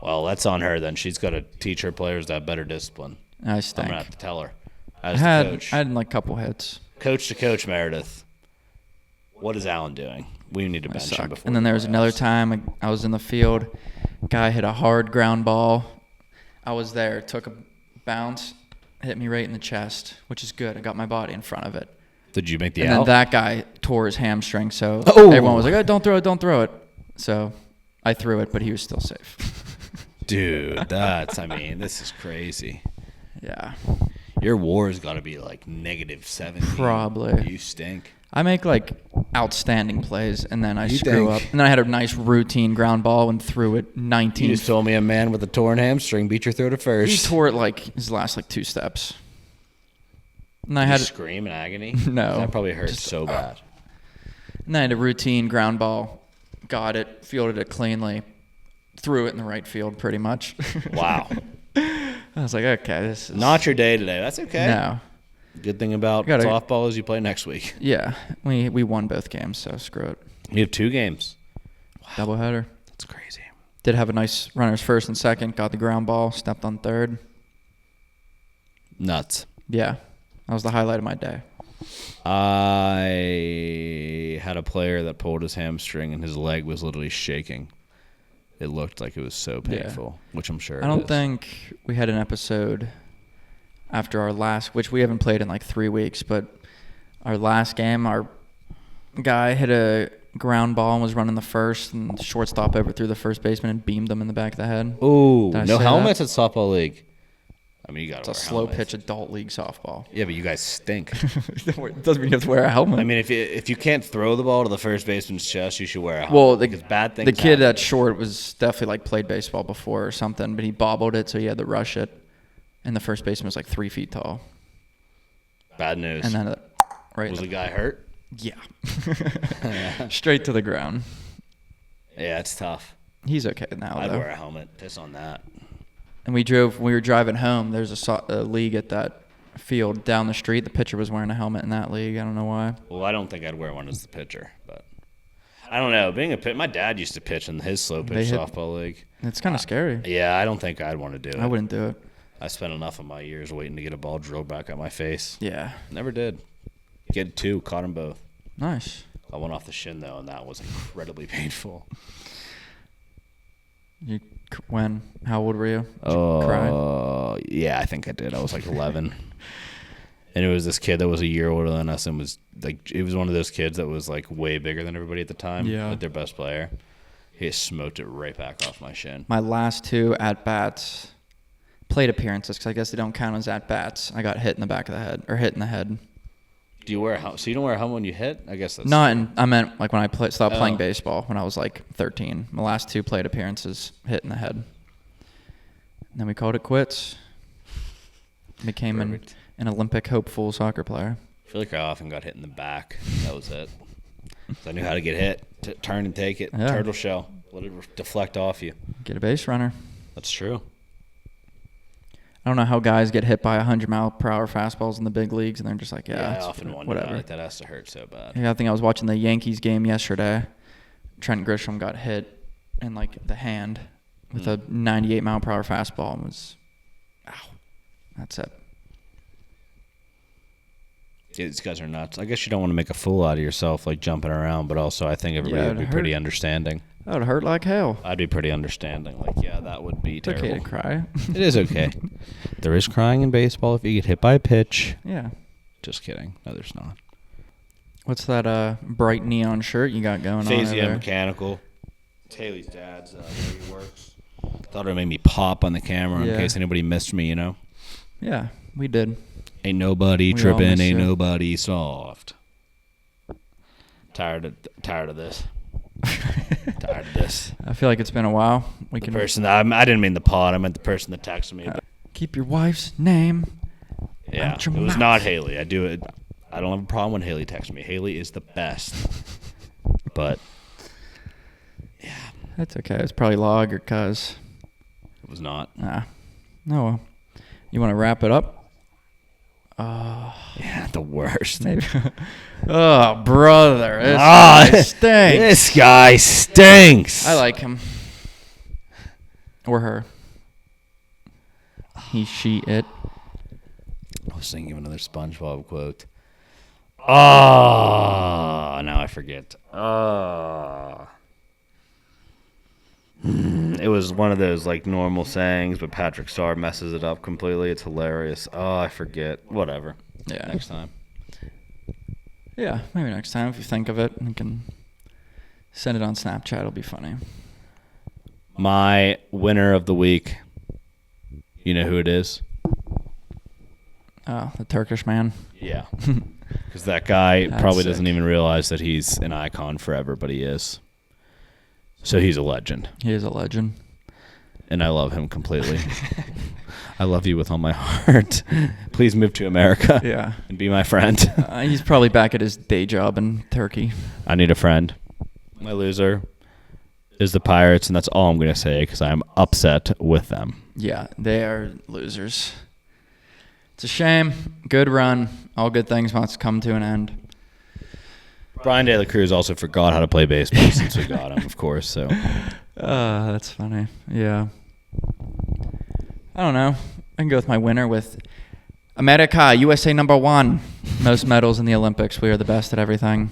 Well, that's on her then. She's got to teach her players to have better discipline. I I'm stink. gonna have to tell her. I As the had coach. like a couple hits. Coach to coach, Meredith. What is Alan doing? We need to I bench him suck. before. And then the there was another playoffs. time I was in the field. Guy hit a hard ground ball. I was there. Took a bounce. Hit me right in the chest, which is good. I got my body in front of it. Did you make the And out? then that guy tore his hamstring, so Oh. everyone was like, "Oh, don't throw it, don't throw it." So I threw it, but he was still safe. Dude, this is crazy. Yeah, Your WAR's got to be like -7. Probably. You stink. I make like outstanding plays, and then I You screw think? up. And then I had a nice routine ground ball and threw it 19. You just told me a man with a torn hamstring beat your throw to He first. tore it like his last like 2 steps. And I Did had you scream in agony? No. That probably hurt Just, so bad. and I had a routine ground ball, got it, fielded it cleanly, threw it in the right field pretty much. Wow. I was like, okay, this is Not your day today. That's okay. No. Good thing about Gotta- softball is you play next week. Yeah, we won both games, so screw it. You have 2 games. Doubleheader. That's crazy. Did have a nice runners first and second. Got the ground ball. Stepped on third. Nuts. Yeah, that was the highlight of my day. I had a player that pulled his hamstring and his leg was literally shaking. It looked like it was so painful, which I'm sure I don't think we had an episode after our last, which we haven't played in like 3 weeks, but our last game, our guy hit a ground ball and was running the first, and the shortstop overthrew the first baseman and beamed him in the back of the head. Ooh, Did I no say helmets at softball league. I mean, you got It's to a wear slow helmets. pitch adult league softball. Yeah, but you guys stink. It doesn't mean you have to wear a helmet. I mean, if you can't throw the ball to the first baseman's chest, you should wear a helmet. well, because bad things the kid happen. that's short was definitely like played baseball before or something, but he bobbled it, so he had to rush it, and the first baseman was like 3 feet tall, Bad news. and then right, Was the guy hurt? yeah, straight to the ground. Yeah, it's tough. He's okay now, I'd though. wear a helmet. Piss on that. And we were driving home. There's a league at that field down the street. The pitcher was wearing a helmet in that league. I don't know why. Well, I don't think I'd wear one as the pitcher, but I don't know. Being a my dad used to pitch in his slow pitch softball league. It's kind of scary. Yeah, I don't think I'd want to do it. I wouldn't do it. I spent enough of my years waiting to get a ball drilled back at my face. Yeah. Never did. Get 2, caught them both. Nice. I went off the shin though, and that was incredibly painful. When? How old were you? Did you cry? Yeah, I think I did. I was like 11. And it was this kid that was a year older than us and was like, it was one of those kids that was like way bigger than everybody at the time. Yeah. Like their best player. He just smoked it right back off my shin. My last 2 at-bats, plate appearances, because I guess they don't count as at-bats. I got hit in the back of the head, or hit in the head. Do you wear a helmet? So you don't wear a helmet when you hit? I guess that's... I meant like when I stopped playing Oh. baseball when I was like 13. My last 2 plate appearances, hit in the head. And then we called it quits. Became an Olympic hopeful soccer player. I feel like I often got hit in the back. That was it. 'Cause I knew how to get hit. Turn and take it. Yeah. Turtle shell. Let it deflect off you. Get a base runner. That's true. I don't know how guys get hit by 100-mile-per-hour fastballs in the big leagues, and they're just like, I it's often wonder whatever. about it. That has to hurt so bad. Yeah, I think I was watching the Yankees game yesterday. Trent Grisham got hit in like the hand with a 98-mile-per-hour fastball and was, ow. That's it. Yeah, these guys are nuts. I guess you don't want to make a fool out of yourself, like jumping around, but also I think everybody Yeah, would be it pretty hurt. understanding. That would hurt like hell. I'd be pretty understanding. Like, yeah, that would be It's okay terrible. to cry. It is okay. There is crying in baseball if you get hit by a pitch. Yeah. Just kidding. No, there's not. What's that bright neon shirt you got going on over Phasey there? Mechanical. It's Haley's dad's where he works. Thought it made me pop on the camera in Yeah. case anybody missed me, you know? Yeah, we did. Ain't nobody We all tripping, missed ain't you. nobody soft. Tired of this. Tired of this. I feel like it's been a while. We The can person that I didn't mean the pod. I meant the person that texted me. keep your wife's name. Yeah, out it your was mouth. not Haley. I don't have a problem when Haley texts me. Haley is the best. But That's okay. It's probably Log or Cuz. it was not. No, well. You want to wrap it up? Yeah, the worst. Maybe. Oh, brother. This Ah, guy stinks. This guy stinks. I like him. Or her. He, she, it. I was thinking of another SpongeBob quote. Oh, now I forget. It was one of those like normal sayings, but Patrick Starr messes it up completely. It's hilarious. Oh, I forget. Whatever. Yeah. Next time. Yeah, maybe next time if you think of it, we can send it on Snapchat. It'll be funny. My winner of the week. You know who it is? Oh, the Turkish man. Yeah. Because that guy That's probably sick. doesn't even realize that he's an icon forever, but he is. So he's a legend. He is a legend. And I love him completely. I love you with all my heart. Please move to America. Yeah. And be my friend. He's probably back at his day job in Turkey. I need a friend. My loser is the Pirates, and that's all I'm going to say because I'm upset with them. Yeah, they are losers. It's a shame. Good run. All good things must come to an end. Brian De La Cruz also forgot how to play baseball since we got him, of course. So That's funny. Yeah. I don't know. I can go with my winner with America, USA #1. Most medals in the Olympics. We are the best at everything.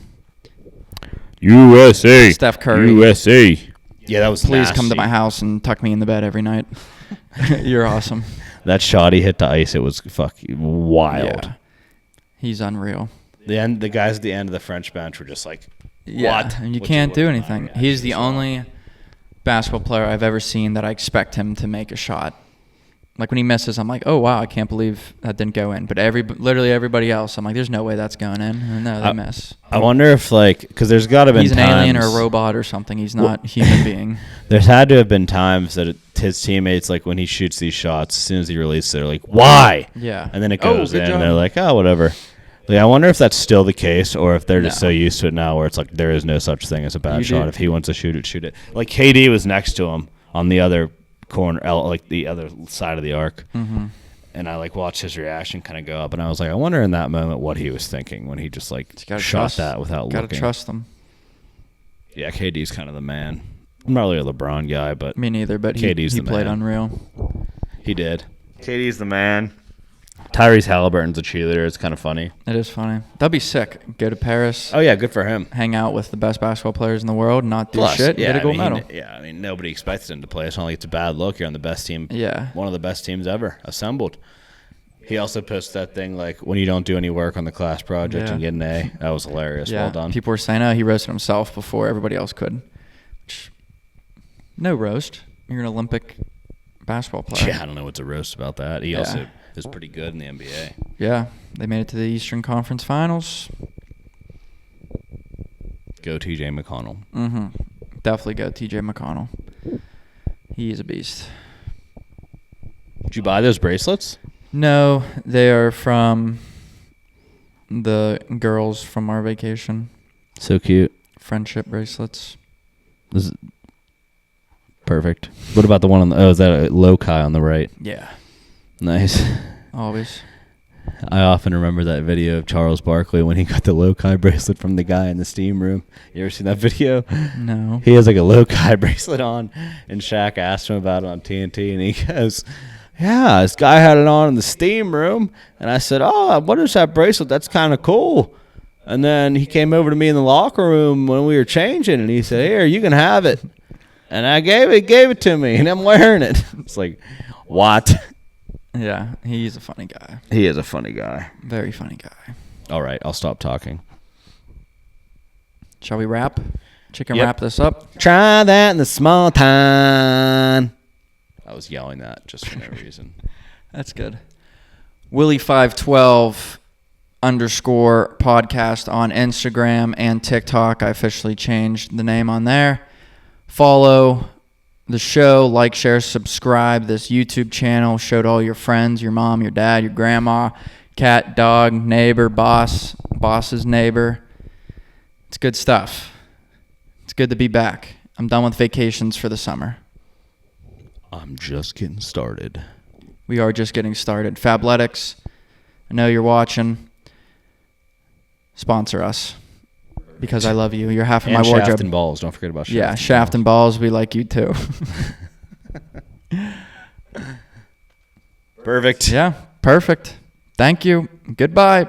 USA. Steph Curry. USA. Yeah, that was Please nasty. come to my house and tuck me in the bed every night. You're awesome. That shot he hit the ice, it was fucking wild. Yeah. He's unreal. The guys at the end of the French bench were just like, Yeah, what? and you What's can't your do look at my anything. reaction He's the as well? only basketball player I've ever seen that I expect him to make a shot. Like when he misses, I'm like, oh wow, I can't believe that didn't go in. But literally everybody else, I'm like, there's no way that's going in. And no, they miss. I wonder if because there's got to have been He's an times, alien or a robot or something. He's not a human being. There's had to have been times that his teammates, like when he shoots these shots, as soon as he releases it, they're like, why? Yeah. And then it Oh, goes good in, job. and they're like, oh, whatever. Like, I wonder if that's still the case, or if they're just No. so used to it now, where it's like there is no such thing as a bad You shot. do- If he wants to shoot it, shoot it. Like KD was next to him on the other corner, like the other side of the arc, Mm-hmm. and I like watched his reaction kind of go up, and I was like, I wonder in that moment what he was thinking when he just like Gotta shot trust- that without Gotta looking. trust them. Yeah, KD's kind of the man. I'm not really a LeBron guy, but Me neither, but KD's he the played man. unreal. he did. KD's the man. Tyrese Halliburton's a cheerleader. It's kind of funny. It is funny. That'd be sick. Go to Paris, Oh yeah, good for him. hang out with the best basketball players in the world, not do Plus, shit, yeah, get a gold I mean, medal. I mean, nobody expected him to play. It's not like it's a bad look. You're on the best team. Yeah. One of the best teams ever assembled. He also posted that thing like when you don't do any work on the class project Yeah. and get an A. That was hilarious. Yeah. Well done. People were saying, oh, he roasted himself before everybody else could. Which, no roast. You're an Olympic basketball player. Yeah, I don't know what's a roast about that. He Yeah. also is pretty good in the NBA. Yeah. They made it to the Eastern Conference Finals. Go TJ McConnell. Mm-hmm. Definitely go TJ McConnell. He is a beast. Did you buy those bracelets? No, they are from the girls from our vacation. So cute. Friendship bracelets. This is perfect. What about the one on the? Oh, is that a loci on the right? Yeah. Nice. Always. I often remember that video of Charles Barkley when he got the loci bracelet from the guy in the steam room. You ever seen that video? No. He has like a loci bracelet on, and Shaq asked him about it on TNT, and he goes, yeah, this guy had it on in the steam room. And I said, oh, what is that bracelet? That's kind of cool. And then he came over to me in the locker room when we were changing, and he said, here, you can have it. And I gave it to me, and I'm wearing it. It's like, what? Yeah, he's a funny guy. He is a funny guy. Very funny guy. All right, I'll stop talking. Shall we wrap? Chicken Yep. wrap this up? Try that in the small town. I was yelling that just for no reason. That's good. Willy512 _ podcast on Instagram and TikTok. I officially changed the name on there. Follow the show, like, share, subscribe this YouTube channel. Show to all your friends, your mom, your dad, your grandma, cat, dog, neighbor, boss's neighbor. It's good stuff. It's good to be back. I'm done with vacations for the summer. I'm just getting started. We are just getting started. Fabletics, I know you're watching. Sponsor us because I love you. You're half of And my wardrobe. Shaft and Balls. Don't forget about Shaft. Yeah, Shaft and Balls. We like you too. Perfect. Yeah, perfect. Thank you. Goodbye.